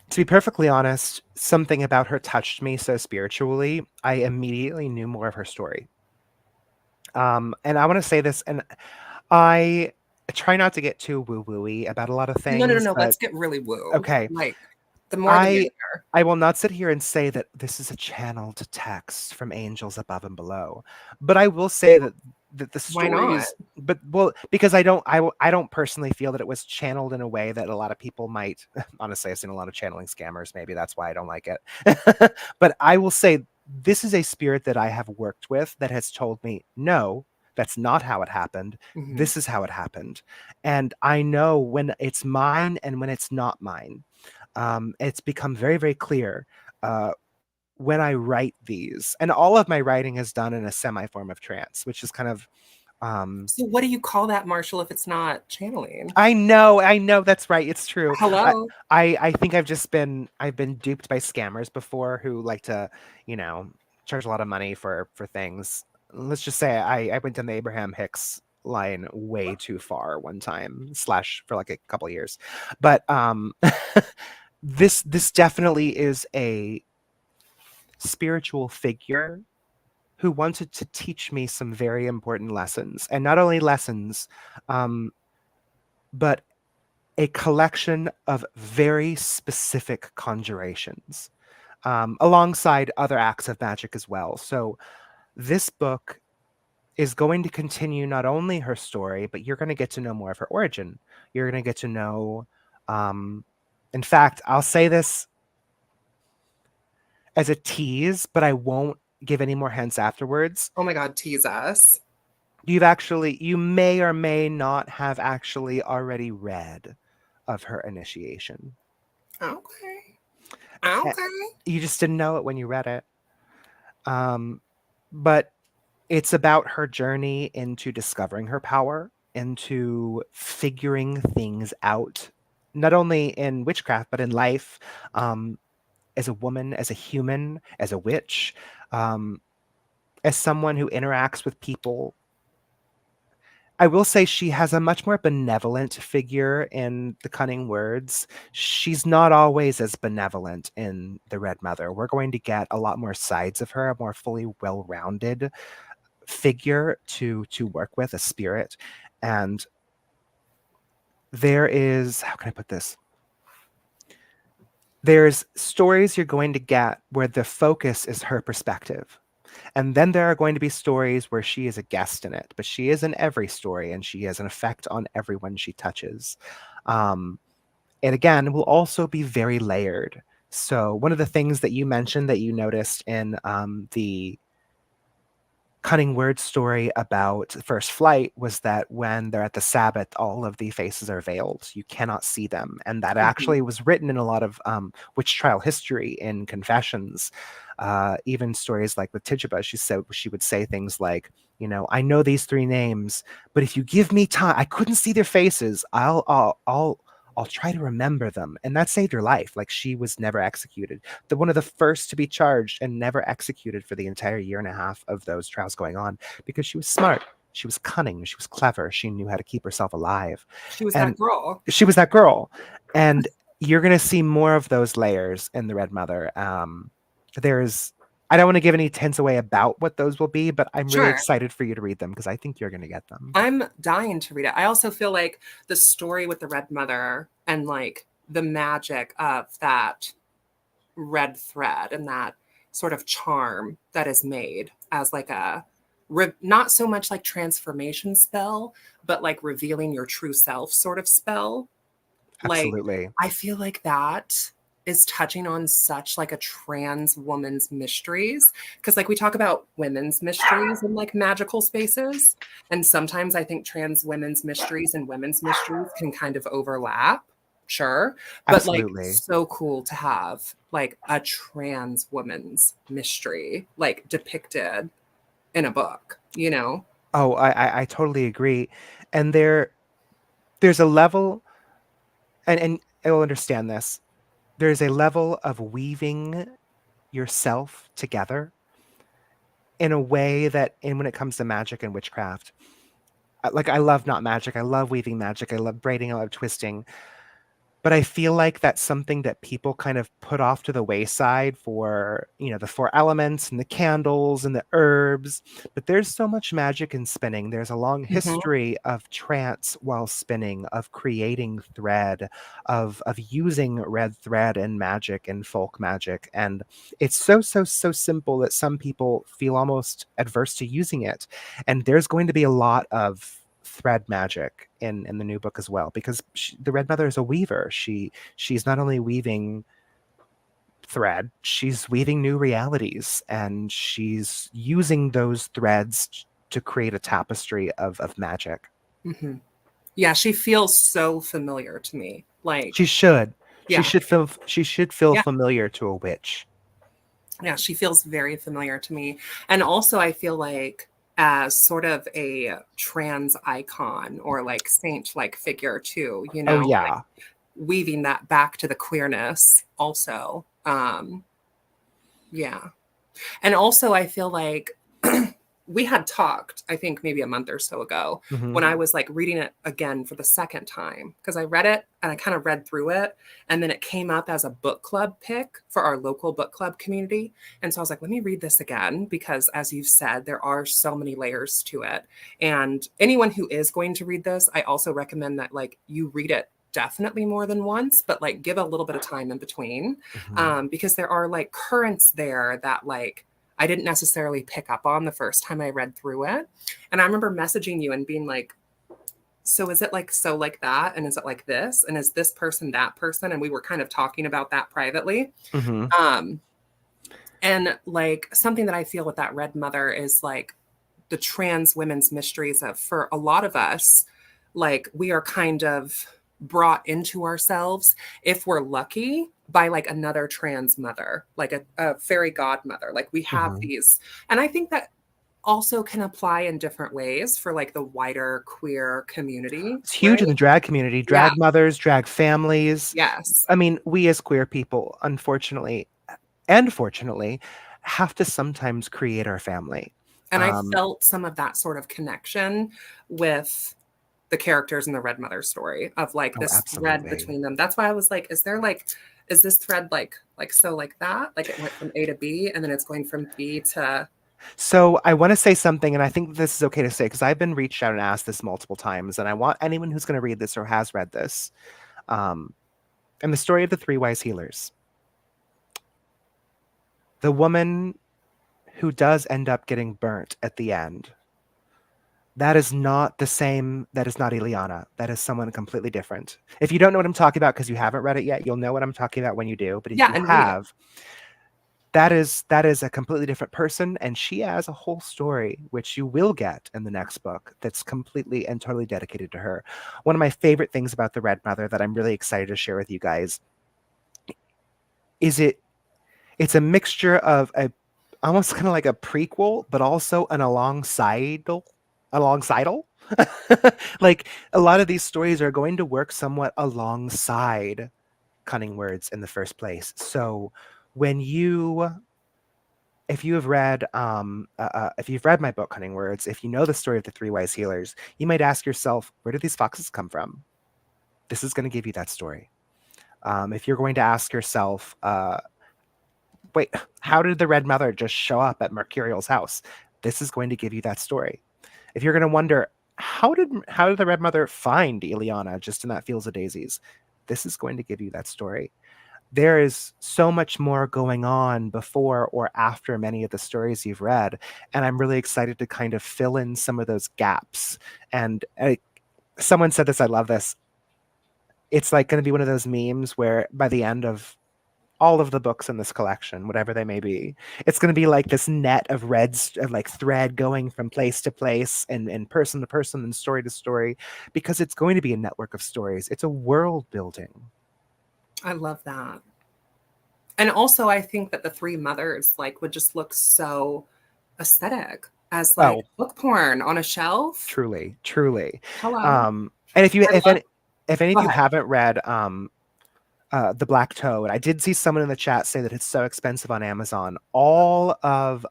S2: To be perfectly honest, something about her touched me so spiritually. I immediately knew more of her story. And I want to say this, and I try not to get too woo-woo-y about a lot of things.
S1: No. Let's get really woo.
S2: Okay.
S1: Like, the more the better.
S2: I will not sit here and say that this is a channel to text from angels above and below, but I will say that the stories, because I don't personally feel that it was channeled in a way that a lot of people might. Honestly, I've seen a lot of channeling scammers. Maybe that's why I don't like it. But I will say this is a spirit that I have worked with that has told me, no, that's not how it happened. This is how it happened. And I know when it's mine and when it's not mine. It's become very, very clear when I write these. And all of my writing is done in a semi-form of trance, which is kind of...
S1: So what do you call that, Marshall, if it's not channeling?
S2: I know, that's right. It's true.
S1: Hello.
S2: I think I've been duped by scammers before who like to, charge a lot of money for things. Let's just say I went down the Abraham Hicks line way too far one time / for like a couple of years. But this definitely is a spiritual figure who wanted to teach me some very important lessons, and not only lessons, but a collection of very specific conjurations, alongside other acts of magic as well. So this book is going to continue not only her story, but you're going to get to know more of her origin. You're going to get to know, in fact, I'll say this as a tease, but I won't give any more hints afterwards.
S1: Oh my God, tease us.
S2: You may or may not have actually already read of her initiation.
S1: Okay.
S2: You just didn't know it when you read it. But it's about her journey into discovering her power, into figuring things out, not only in witchcraft, but in life, as a woman, as a human, as a witch, as someone who interacts with people. I will say she has a much more benevolent figure in the Cunning Words. She's not always as benevolent in the Red Mother. We're going to get a lot more sides of her, a more fully well-rounded figure to work with, a spirit. And there is, how can I put this? There's stories you're going to get where the focus is her perspective. And then there are going to be stories where she is a guest in it, but she is in every story and she has an effect on everyone she touches. And again, will also be very layered. So one of the things that you mentioned that you noticed in the Cunning Word story about First Flight was that when they're at the Sabbath, all of the faces are veiled. You cannot see them. And that actually was written in a lot of witch trial history in confessions. Even stories like with Tituba, she would say things like, you know, I know these 3 names, but if you give me time, I couldn't see their faces. I'll try to remember them. And that saved her life. Like, she was never executed. One of the first to be charged and never executed for the entire year and a half of those trials going on, because she was smart. She was cunning. She was clever. She knew how to keep herself alive.
S1: She was that girl.
S2: She was that girl. And you're going to see more of those layers in the Red Mother. I don't want to give any hints away about what those will be, but I'm really excited for you to read them because I think you're going to get them.
S1: I'm dying to read it. I also feel like the story with the Red Mother and like the magic of that red thread and that sort of charm that is made as like a not so much like transformation spell, but like revealing your true self sort of spell.
S2: Absolutely.
S1: Like, I feel like that is touching on such like a trans woman's mysteries, because like we talk about women's mysteries in like magical spaces, and sometimes I think trans women's mysteries and women's mysteries can kind of overlap, sure, but
S2: Absolutely.
S1: like so cool to have like a trans woman's mystery like depicted in a book, you know?
S2: Oh, I totally agree. And there's a level, and I will understand this. There's a level of weaving yourself together in a way that, and when it comes to magic and witchcraft, like, I love not magic. I love weaving magic. I love braiding. I love twisting. But I feel like that's something that people kind of put off to the wayside for, you know, the 4 elements and the candles and the herbs. But there's so much magic in spinning. There's a long history of trance while spinning, of creating thread, of using red thread and magic and folk magic. And it's so simple that some people feel almost adverse to using it. And there's going to be a lot of thread magic in the new book as well, because the Red Mother is a weaver. She's not only weaving thread, she's weaving new realities, and she's using those threads to create a tapestry of magic.
S1: Yeah, she feels so familiar to me. Like,
S2: she should
S1: yeah.
S2: she should feel familiar to a witch.
S1: Yeah, she feels very familiar to me. And also I feel like as sort of a trans icon or like saint like figure too, you know, like weaving that back to the queerness also. Yeah. And also I feel like we had talked, I think maybe a month or so ago, when I was like reading it again for the second time, because I read it and I kind of read through it, and then it came up as a book club pick for our local book club community. And so I was like, let me read this again, because as you've said, there are so many layers to it. And anyone who is going to read this, I also recommend that like you read it definitely more than once, but like give a little bit of time in between, because there are like currents there that like I didn't necessarily pick up on the first time I read through it. And I remember messaging you and being like, so is it like so like that? And is it like this? And is this person that person? And we were kind of talking about that privately. And like something that I feel with that Red Mother is like the trans women's mysteries of, for a lot of us, like we are kind of brought into ourselves, if we're lucky, by like another trans mother, like a fairy godmother. Like we have these, and I think that also can apply in different ways for like the wider queer community.
S2: It's huge in the drag community, drag mothers, drag families.
S1: Yes.
S2: I mean, we as queer people, unfortunately and fortunately, have to sometimes create our family.
S1: And I felt some of that sort of connection with the characters in the Red Mother story of like this thread between them. That's why I was like, is this thread like that? Like it went from A to B and then it's going from B to...
S2: So I want to say something, and I think this is okay to say because I've been reached out and asked this multiple times, and I want anyone who's going to read this or has read this. And the story of the three wise healers. The woman who does end up getting burnt at the end, that is not the same. That is not Ileana. That is someone completely different. If you don't know what I'm talking about because you haven't read it yet, you'll know what I'm talking about when you do. But if you have, that is a completely different person, and she has a whole story, which you will get in the next book, that's completely and totally dedicated to her. One of my favorite things about the Red Mother that I'm really excited to share with you guys is it's a mixture of a almost kind of like a prequel, but also an alongside. Like a lot of these stories are going to work somewhat alongside Cunning Words in the first place. So if you've read my book Cunning Words, if you know the story of the three wise healers, you might ask yourself, where did these foxes come from? This is going to give you that story. If you're going to ask yourself, wait, how did the Red Mother just show up at Mercurial's house? This is going to give you that story. If you're going to wonder, how did the Red Mother find Ileana just in that Fields of Daisies? This is going to give you that story. There is so much more going on before or after many of the stories you've read, and I'm really excited to kind of fill in some of those gaps. And someone said this, I love this. It's like going to be one of those memes where by the end of all of the books in this collection, whatever they may be, it's going to be like this net of like thread going from place to place and person to person and story to story, because it's going to be a network of stories. It's a world building.
S1: I love that. And also I think that the three mothers like would just look so aesthetic as like book porn on a shelf.
S2: Truly.
S1: Hello.
S2: And if any of you haven't read The Black Toad, I did see someone in the chat say that it's so expensive on Amazon. All of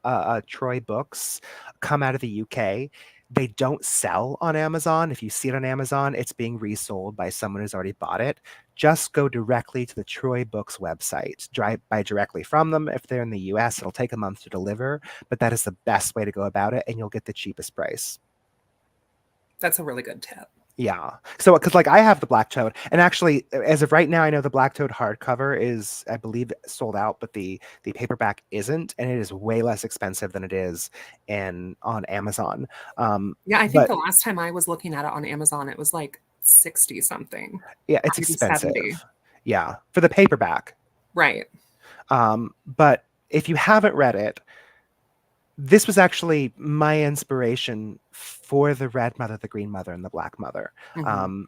S2: Troy books come out of the UK. They don't sell on Amazon. If you see it on Amazon, it's being resold by someone who's already bought it. Just go directly to the Troy Books website. Buy directly from them. If they're in the US, it'll take a month to deliver, but that is the best way to go about it, and you'll get the cheapest price.
S1: That's a really good tip.
S2: Yeah. So, because like I have the Black Toad, and actually, as of right now, I know the Black Toad hardcover is, I believe, sold out, but the paperback isn't, and it is way less expensive than it is on Amazon.
S1: Yeah, I think the last time I was looking at it on Amazon, it was like 60 something.
S2: Yeah, it's expensive. 70. Yeah, for the paperback.
S1: Right.
S2: But if you haven't read it, this was actually my inspiration for the Red Mother, the Green Mother, and the Black Mother.
S1: Mm-hmm.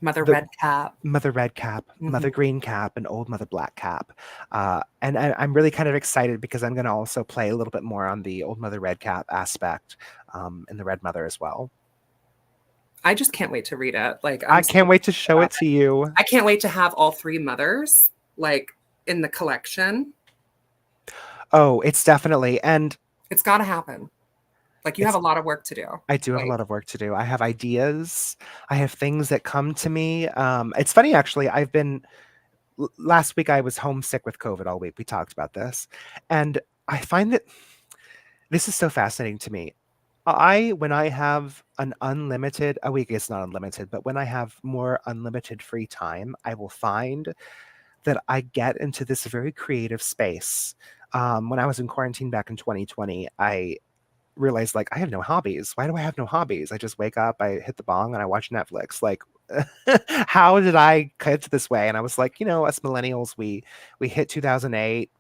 S1: Mother Red Cap,
S2: mm-hmm. Mother Green Cap, and Old Mother Black Cap. And I'm really kind of excited because I'm going to also play a little bit more on the Old Mother Red Cap aspect in the Red Mother as well.
S1: I just can't wait to read it. Like
S2: I can't wait to show it to you.
S1: I can't wait to have all three mothers like in the collection.
S2: Oh, it's definitely, and
S1: it's got to happen. Like you have a lot of work to do.
S2: I do have a lot of work to do. I have ideas. I have things that come to me. It's funny, actually. Last week I was homesick with COVID all week. We talked about this. And I find that this is so fascinating to me. When I have an unlimited, a week is not unlimited, but when I have more unlimited free time, I will find that I get into this very creative space. When I was in quarantine back in 2020, I realized, like, I have no hobbies. Why do I have no hobbies? I just wake up, I hit the bong, and I watch Netflix. Like, how did I get this way? And I was like, us millennials, we hit 2008.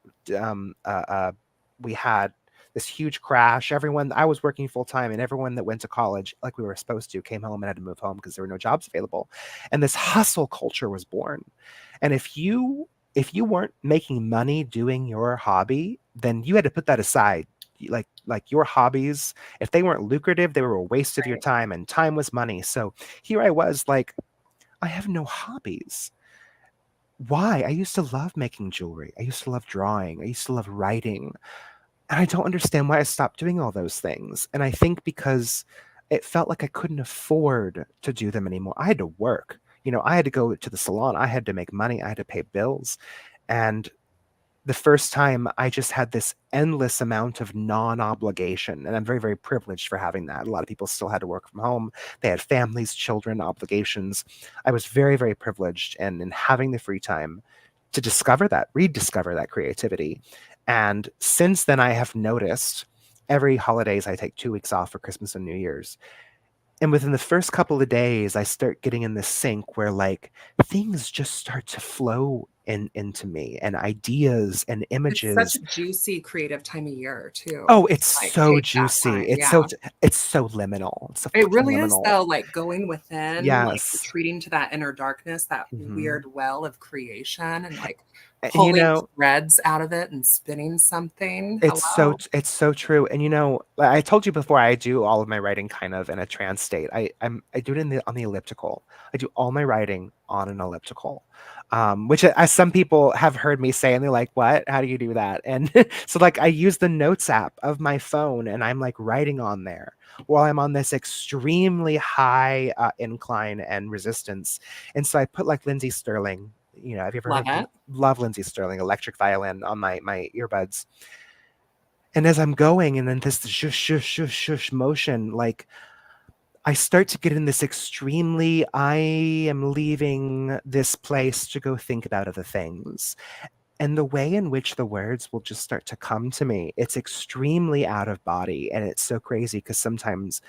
S2: We had this huge crash. I was working full time, and everyone that went to college, like we were supposed to, came home and had to move home because there were no jobs available. And this hustle culture was born. And if you weren't making money doing your hobby, then you had to put that aside. Like your hobbies, if they weren't lucrative, they were a waste of your time, and time was money. So here I was, like, I have no hobbies. Why? I used to love making jewelry. I used to love drawing. I used to love writing. And I don't understand why I stopped doing all those things. And I think because it felt like I couldn't afford to do them anymore. I had to work. You know, I had to go to the salon. I had to make money. I had to pay bills. And the first time I just had this endless amount of non-obligation, and I'm very, very privileged for having that. A lot of people still had to work from home. They had families, children, obligations. I was very, very privileged in having the free time to discover that, rediscover that creativity. And since then, I have noticed every holidays I take 2 weeks off for Christmas and New Year's. And within the first couple of days, I start getting in this sync where like things just start to flow into me, and ideas and
S1: It's such
S2: images.
S1: a juicy creative time of year too.
S2: Oh, it's
S1: Like
S2: so
S1: take that
S2: juicy.
S1: time. Yeah.
S2: It's so liminal. It's so
S1: It
S2: fucking
S1: really is
S2: liminal.
S1: though, like going within, like
S2: Yes.
S1: retreating to that inner darkness, that
S2: Hmm.
S1: weird well of creation, and like
S2: And you
S1: pulling
S2: know,
S1: threads out of it and spinning something.
S2: it's
S1: Hello.
S2: it's so true. And you know, I told you before, I do all of my writing kind of in a trance state. I do it on the elliptical. I do all my writing on an elliptical. Which as some people have heard me say, and they're like, "What? How do you do that?" And so like I use the notes app of my phone, and I'm like writing on there while I'm on this extremely high incline and resistance. And so I put like Lindsay Sterling. You know, have you ever
S1: Love
S2: heard
S1: it.
S2: love Lindsay Sterling electric violin on my earbuds? And as I'm going, and then this shush, shush, shush, shush motion, like I start to get in this extremely, I am leaving this place to go think about other things. And the way in which the words will just start to come to me, it's extremely out of body. And it's so crazy because sometimes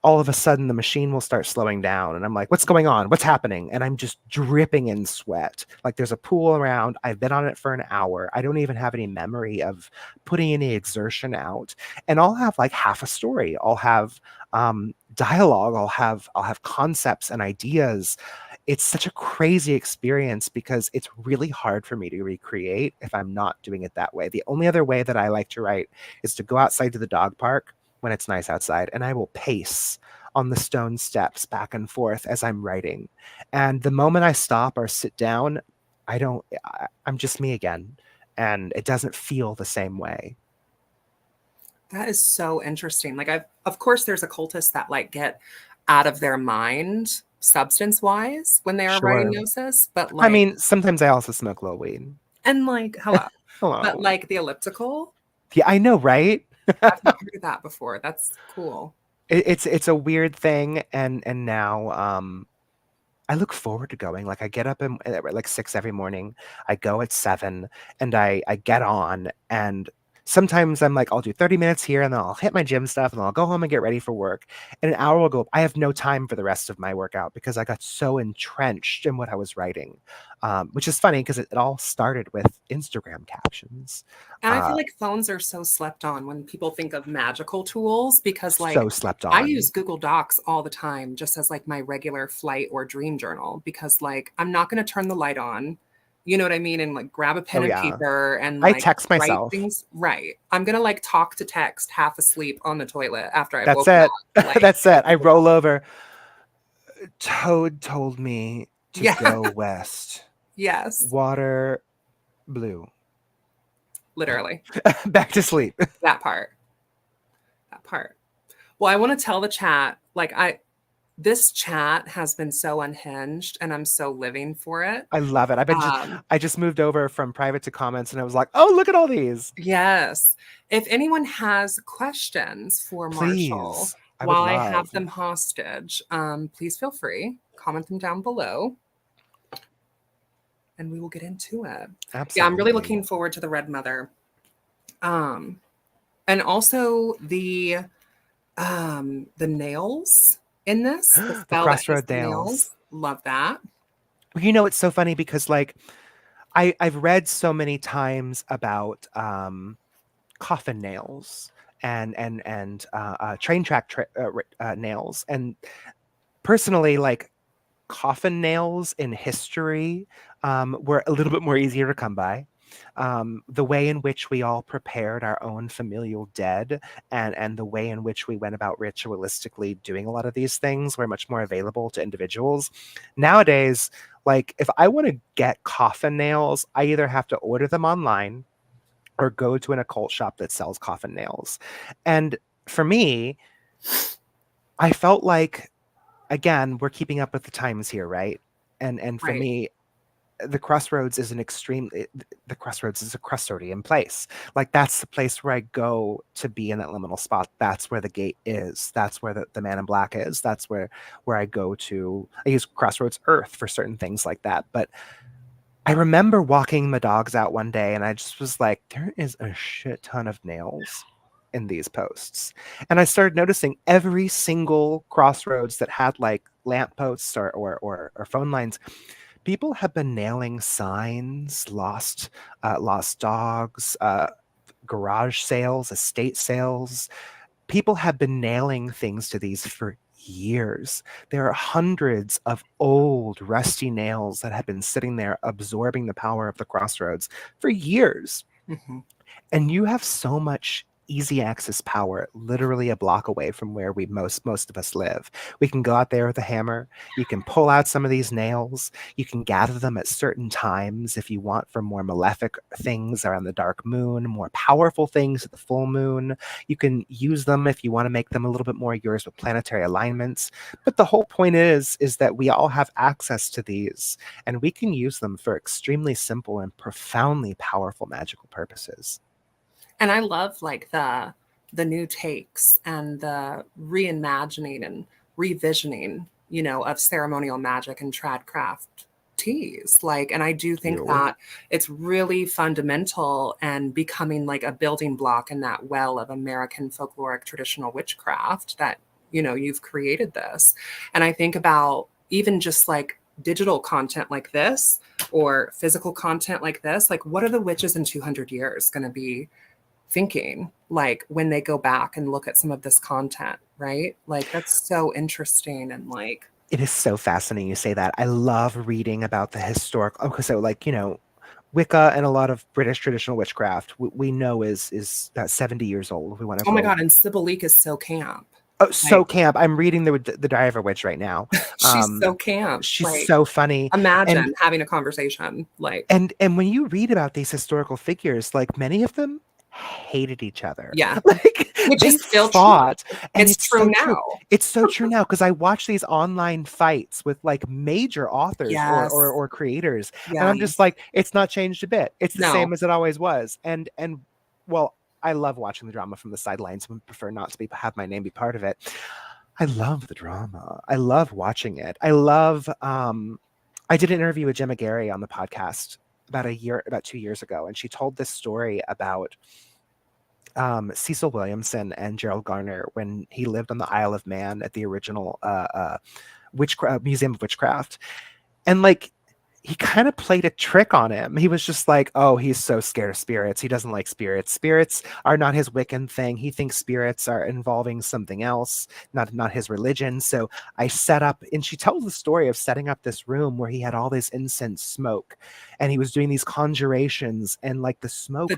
S2: all of a sudden the machine will start slowing down, and I'm like, what's going on, what's happening? And I'm just dripping in sweat, like there's a pool around. I've been on it for an hour. I don't even have any memory of putting any exertion out. And I'll have like half a story. I'll have dialogue. I'll have concepts and ideas. It's such a crazy experience because it's really hard for me to recreate if I'm not doing it that way. The only other way that I like to write is to go outside to the dog park when it's nice outside, and I will pace on the stone steps back and forth as I'm writing. And the moment I stop or sit down, I'm just me again. And it doesn't feel the same way.
S1: That is so interesting. Like of course there's occultists that like get out of their mind substance wise when they are writing
S2: Sure.
S1: gnosis, but
S2: I
S1: like
S2: mean, sometimes I also smoke a little weed.
S1: and like hello. But
S2: Hello.
S1: like the elliptical,
S2: Yeah, I know, right?
S1: I've not heard of that before. That's cool.
S2: It's a weird thing, and now I look forward to going. Like I get up at like 6 every morning. I go at 7, and I get on, and sometimes I'm like, I'll do 30 minutes here, and then I'll hit my gym stuff, and then I'll go home and get ready for work. And an hour will go. I have no time for the rest of my workout because I got so entrenched in what I was writing, which is funny because it all started with Instagram captions.
S1: And I feel
S2: Uh,
S1: like phones are so slept on when people think of magical tools because like
S2: so slept
S1: I
S2: on.
S1: use Google Docs all the time just as like my regular flight or dream journal because like I'm not going to turn the light on. You know what I mean? And like grab a pen
S2: Oh
S1: and
S2: yeah.
S1: paper and
S2: I
S1: like
S2: text
S1: write
S2: myself.
S1: things right. I'm going to like talk to text half asleep on the toilet after I've
S2: That's
S1: woken
S2: it.
S1: up. Like,
S2: That's it. I roll over. Toad told me to
S1: yeah.
S2: go west.
S1: Yes.
S2: Water blue.
S1: Literally.
S2: Back to sleep.
S1: That part. That part. Well, I want to tell the chat like this chat has been so unhinged and I'm so living for it.
S2: I love it.
S1: Um,
S2: I just moved over from private to comments, and I was like, oh, look at all these.
S1: yes. If anyone has questions for Marshall
S2: Please. I would
S1: while I
S2: love.
S1: have them hostage, please feel free. Comment them down below and we will get into it. Yeah, I'm really
S2: Absolutely.
S1: looking forward to the Red Mother. And also the nails in this, the
S2: The
S1: spell that has
S2: crossroad
S1: the
S2: nails.
S1: nails. Love that.
S2: You know, it's so funny because like I've read so many times about coffin nails and train track nails, and personally, like coffin nails in history were a little bit more easier to come by. The way in which we all prepared our own familial dead, and the way in which we went about ritualistically doing a lot of these things were much more available to individuals. Nowadays, like if I want to get coffin nails, I either have to order them online, or go to an occult shop that sells coffin nails. And for me, I felt like, again, we're keeping up with the times here, right? And for
S1: Right.
S2: me, the Crossroads is the Crossroads is a custodian place. Like, that's the place where I go to be in that liminal spot. That's where the gate is. That's where the man in black is. That's where I go to. I use Crossroads Earth for certain things like that. But I remember walking my dogs out one day and I just was like, there is a shit ton of nails in these posts. And I started noticing every single Crossroads that had like lampposts or phone lines, people have been nailing signs, lost dogs, garage sales, estate sales. People have been nailing things to these for years. There are hundreds of old, rusty nails that have been sitting there absorbing the power of the Crossroads for years.
S1: Mm-hmm.
S2: And you have so much easy access power literally a block away from where most of us live. We can go out there with a hammer. You can pull out some of these nails. You can gather them at certain times if you want for more malefic things around the dark moon, more powerful things at the full moon. You can use them if you want to make them a little bit more yours with planetary alignments. But the whole point is that we all have access to these, and we can use them for extremely simple and profoundly powerful magical purposes.
S1: And I love like the new takes and the reimagining and revisioning, of ceremonial magic and tradcraft teas. Like, and I do think that it's really fundamental and becoming like a building block in that well of American folkloric traditional witchcraft that, you've created this. And I think about even just like digital content like this or physical content like this, like what are the witches in 200 years going to be thinking like when they go back and look at some of this content, right? Like that's so interesting. And like
S2: it is so fascinating you say that. I love reading about the historic, so like, Wicca and a lot of British traditional witchcraft we know is about 70 years old. We want to
S1: oh my god, and Sybillique is so camp.
S2: Oh, so camp. I'm reading the Diary of a Witch right now.
S1: She's so camp.
S2: She's
S1: like,
S2: so funny.
S1: Imagine having a conversation like
S2: and when you read about these historical figures, like many of them hated each other.
S1: Yeah.
S2: Like
S1: which
S2: they
S1: is still
S2: fought.
S1: true.
S2: And
S1: it's true
S2: so
S1: now.
S2: True. It's so true now because I watch these online fights with like major authors
S1: Yes.
S2: or creators.
S1: Yes.
S2: And I'm just like, it's not changed a bit. It's the
S1: No.
S2: same as it always was. And well, I love watching the drama from the sidelines. I prefer not to have my name be part of it. I love the drama. I love watching it. I love I did an interview with Gemma Gary on the podcast about 2 years ago, and she told this story about Cecil Williamson and Gerald Garner when he lived on the Isle of Man at the original Museum of Witchcraft. And like he kind of played a trick on him. He was just like, oh, he's so scared of spirits. He doesn't like spirits. Spirits are not his Wiccan thing. He thinks spirits are involving something else, not his religion. So I set up, and she tells the story of setting up this room where he had all this incense smoke and he was doing these conjurations and like the smoke.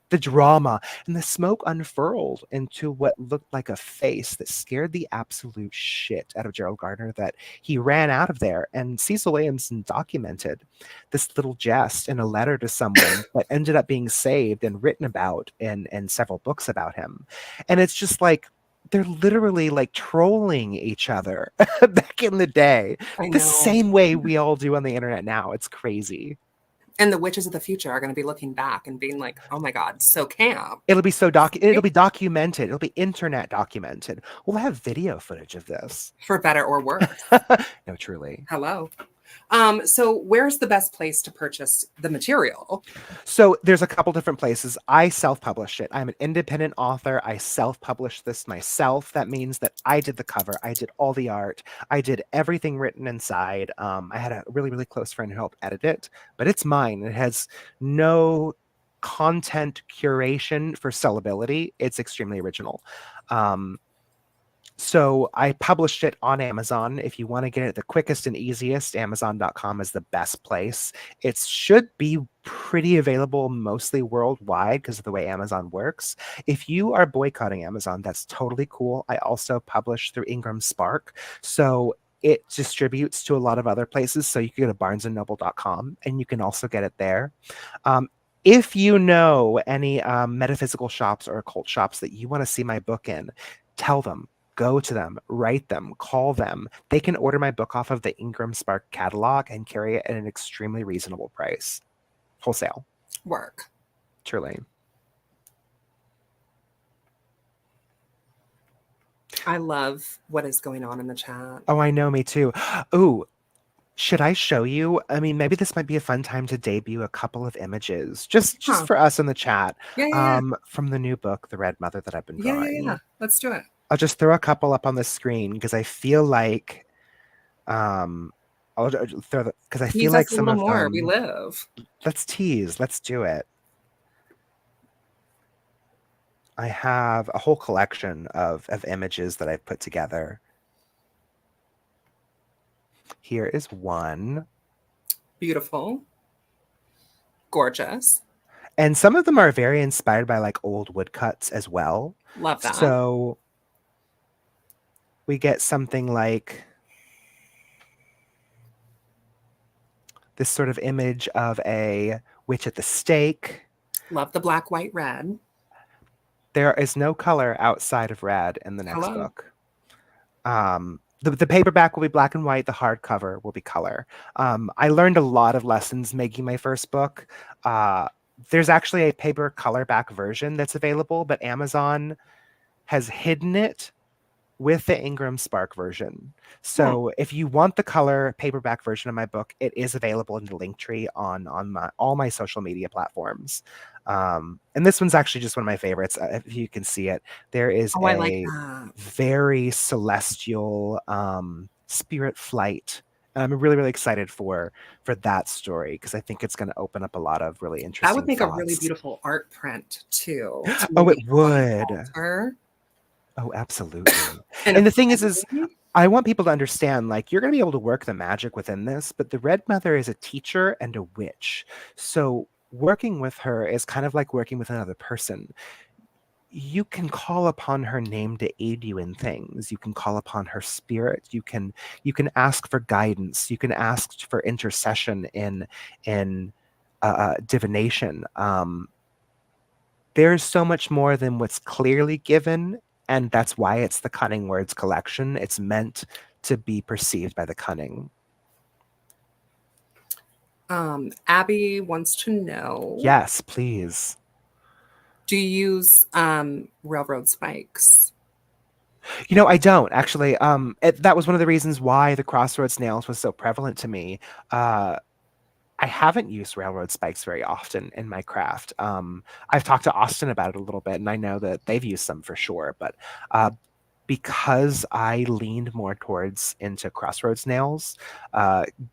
S1: The drama
S2: and the smoke unfurled into what looked like a face that scared the absolute shit out of Gerald Gardner, that he ran out of there. And Cecil Williamson documented this little jest in a letter to someone that ended up being saved and written about in several books about him. And it's just like, they're literally like trolling each other back in the day, the same way we all do on the internet now. It's crazy.
S1: And the witches of the future are going to be looking back and being like, oh my God, so camp.
S2: It'll be it'll be documented. It'll be internet documented. We'll have video footage of this.
S1: For better or worse.
S2: No, truly.
S1: Hello. So where's the best place to purchase the material?
S2: So there's a couple different places. I self-published it. I'm an independent author. I self-published this myself. That means that I did the cover. I did all the art. I did everything written inside. I had a really, really close friend who helped edit it, but it's mine. It has no content curation for sellability. It's extremely original. So I published it on Amazon. If you want to get it the quickest and easiest, Amazon.com is the best place. It should be pretty available mostly worldwide because of the way Amazon works. If you are boycotting Amazon, that's totally cool. I also publish through Ingram Spark. So it distributes to a lot of other places. So you can go to barnesandnoble.com and you can also get it there. If you know any metaphysical shops or occult shops that you want to see my book in, tell them, go to them, write them, call them. They can order my book off of the Ingram Spark catalog and carry it at an extremely reasonable price. Wholesale.
S1: Work.
S2: Truly.
S1: I love what is going on in the chat.
S2: Oh, I know, me too. Ooh, should I show you? I mean, maybe this might be a fun time to debut a couple of images, just for us in the chat, from the new book, The Red Mother, that I've been drawing.
S1: Yeah. Let's do it.
S2: I'll just throw a couple up on the screen because I feel like, I'll throw because I feel like some of them.
S1: We live.
S2: Let's tease. Let's do it. I have a whole collection of images that I've put together. Here is one.
S1: Beautiful. Gorgeous.
S2: And some of them are very inspired by like old woodcuts as well.
S1: Love that.
S2: So we get something like this sort of image of a witch at the stake.
S1: Love the black, white, red.
S2: There is no color outside of red in the next book. The paperback will be black and white. The hardcover will be color. I learned a lot of lessons making my first book. There's actually a paper colorback version that's available, but Amazon has hidden it with the Ingram Spark version. So if you want the color paperback version of my book, it is available in the link tree on all my social media platforms. And this one's actually just one of my favorites. If you can see it, there is a very celestial spirit flight. And I'm really, really excited for that story because I think it's going to open up a lot of really interesting
S1: That would make
S2: thoughts.
S1: a really beautiful art print too.
S2: Oh, it would. Oh, absolutely. And the thing is I want people to understand, like, you're going to be able to work the magic within this, but the Red Mother is a teacher and a witch. So working with her is kind of like working with another person. You can call upon her name to aid you in things. You can call upon her spirit. You can ask for guidance. You can ask for intercession in divination. There's so much more than what's clearly given. And that's why it's the Cunning Words collection. It's meant to be perceived by the cunning.
S1: Abby wants to know.
S2: Yes, please.
S1: Do you use railroad spikes?
S2: You know, I don't actually. That was one of the reasons why the crossroads nails was so prevalent to me. I haven't used railroad spikes very often in my craft. I've talked to Austin about it a little bit, and I know that they've used some for sure. But because I leaned more towards into crossroads nails,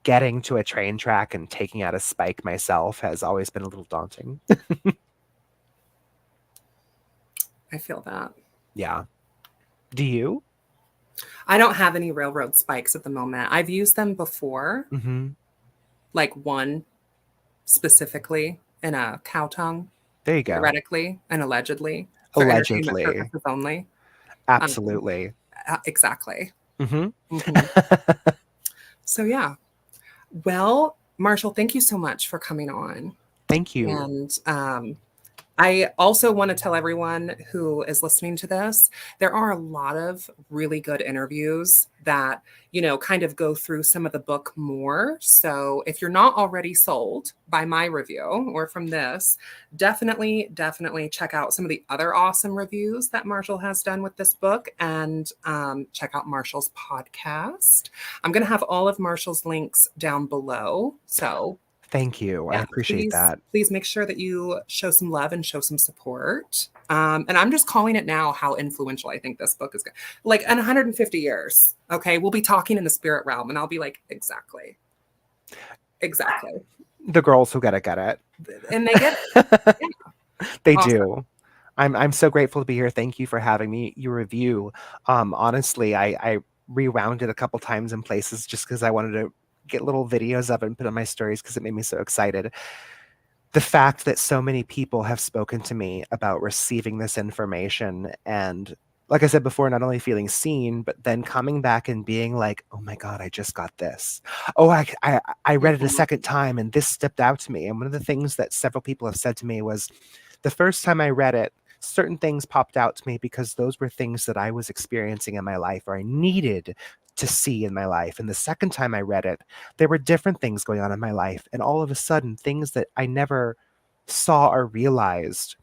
S2: getting to a train track and taking out a spike myself has always been a little daunting.
S1: I feel that.
S2: Yeah. Do you?
S1: I don't have any railroad spikes at the moment. I've used them before.
S2: Mm-hmm.
S1: Like one specifically in a cow tongue.
S2: There you go.
S1: Theoretically and allegedly.
S2: For
S1: entertainment purposes only.
S2: Absolutely.
S1: Exactly.
S2: Mm-hmm.
S1: Mm-hmm. So yeah. Well, Marshall, thank you so much for coming on.
S2: Thank you.
S1: And I also want to tell everyone who is listening to this, there are a lot of really good interviews that, you know, kind of go through some of the book more. So if you're not already sold by my review or from this, definitely check out some of the other awesome reviews that Marshall has done with this book, and check out Marshall's podcast. I'm going to have all of Marshall's links down below. So
S2: thank you. Yeah, I appreciate that.
S1: Please make sure that you show some love and show some support. And I'm just calling it now how influential I think this book is. Like in 150 years, okay, we'll be talking in the spirit realm, and I'll be like, exactly.
S2: The girls who get it.
S1: And they get it.
S2: Yeah. They awesome. Do. I'm so grateful to be here. Thank you for having me. Your review. Honestly, I rewound it a couple times in places just because I wanted to get little videos of it and put on my stories because it made me so excited. The fact that so many people have spoken to me about receiving this information and like I said before, not only feeling seen, but then coming back and being like, oh my God, I just got this. Oh, I read it a second time and this stepped out to me. And one of the things that several people have said to me was the first time I read it, certain things popped out to me because those were things that I was experiencing in my life or I needed to see in my life. And the second time I read it, there were different things going on in my life. And all of a sudden, things that I never saw or realized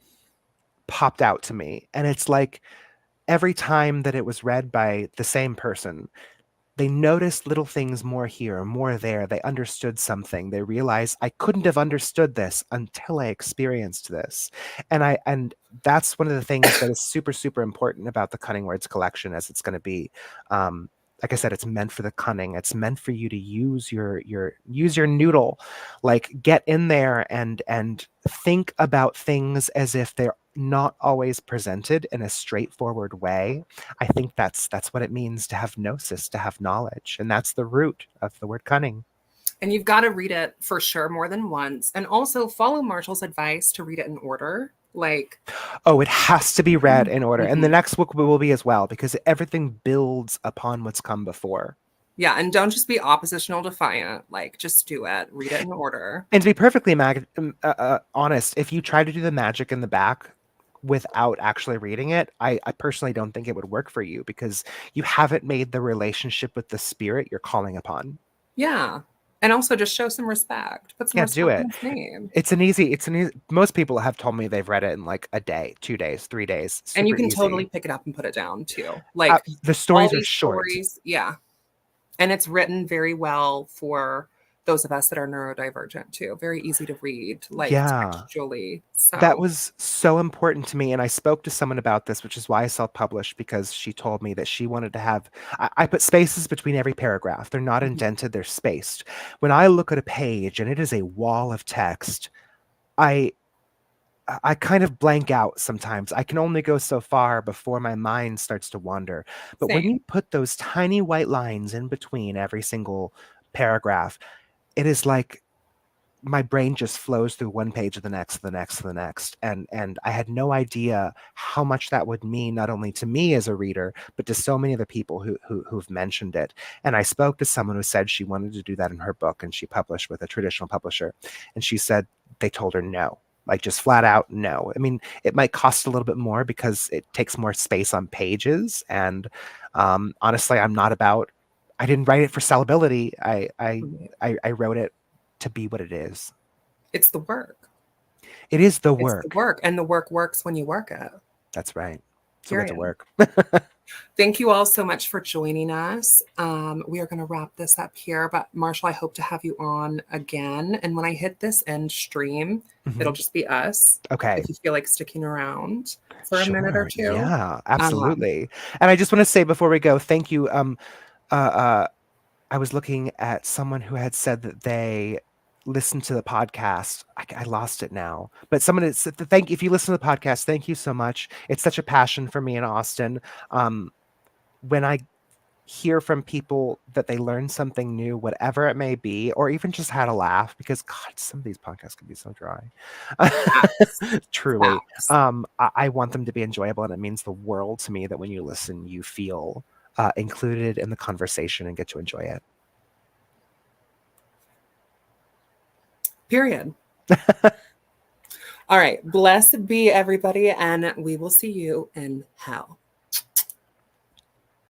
S2: popped out to me. And it's like every time that it was read by the same person, they noticed little things more here, more there. They understood something. They realized I couldn't have understood this until I experienced this. And that's one of the things that is super, super important about the Cunning Words collection, as it's going to be. Like I said, it's meant for the cunning. It's meant for you to use your noodle, like get in there and think about things as if they're not always presented in a straightforward way. I think that's what it means to have gnosis, to have knowledge, and that's the root of the word cunning.
S1: And you've got to read it for sure more than once, and also follow Marshall's advice to read it in order. Like,
S2: oh, it has to be read in order.
S1: Mm-hmm.
S2: And the next book will be as well, because everything builds upon what's come before.
S1: Yeah, and don't just be oppositional defiant. Like, just do it. Read it in order.
S2: And to be perfectly honest, if you try to do the magic in the back without actually reading it, I personally don't think it would work for you, because you haven't made the relationship with the spirit you're calling upon.
S1: Yeah. And also just show some respect. Put some respect
S2: do it.
S1: in his name.
S2: It's an easy, most people have told me they've read it in like a day, 2 days, 3 days.
S1: And you can
S2: easy.
S1: totally pick it up and put it down too. Like
S2: the stories are short.
S1: Yeah. And it's written very well for those of us that are neurodivergent too. Very easy to read, like textually. So
S2: that was so important to me. And I spoke to someone about this, which is why I self-published, because she told me that she wanted to have, I put spaces between every paragraph. They're not indented, they're spaced. When I look at a page and it is a wall of text, I kind of blank out sometimes. I can only go so far before my mind starts to wander. But when you put those tiny white lines in between every single paragraph, it is like my brain just flows through one page to the next, to the next, to the next. And I had no idea how much that would mean, not only to me as a reader, but to so many other people who've mentioned it. And I spoke to someone who said she wanted to do that in her book, and she published with a traditional publisher. And she said they told her no. Like, just flat out no. I mean, it might cost a little bit more because it takes more space on pages. And honestly, I didn't write it for sellability. I wrote it to be what it is.
S1: It's the work.
S2: It is the work.
S1: It's the work, and the work works when you work it.
S2: That's right. So we have to work.
S1: Thank you all so much for joining us. We are going to wrap this up here, but Marshall, I hope to have you on again. And when I hit this end stream, it'll just be us.
S2: Okay.
S1: If you feel like sticking around for a minute or two.
S2: Yeah, absolutely. And I just want to say before we go, thank you. I was looking at someone who had said that they listened to the podcast. I lost it now, but someone had said, if you listen to the podcast, thank you so much. It's such a passion for me in Austin. When I hear from people that they learned something new, whatever it may be, or even just had a laugh, because God, some of these podcasts can be so dry. Truly. I want them to be enjoyable, and it means the world to me that when you listen, you feel included in the conversation and get to enjoy it.
S1: Period. All right. Blessed be everybody, and we will see you in hell.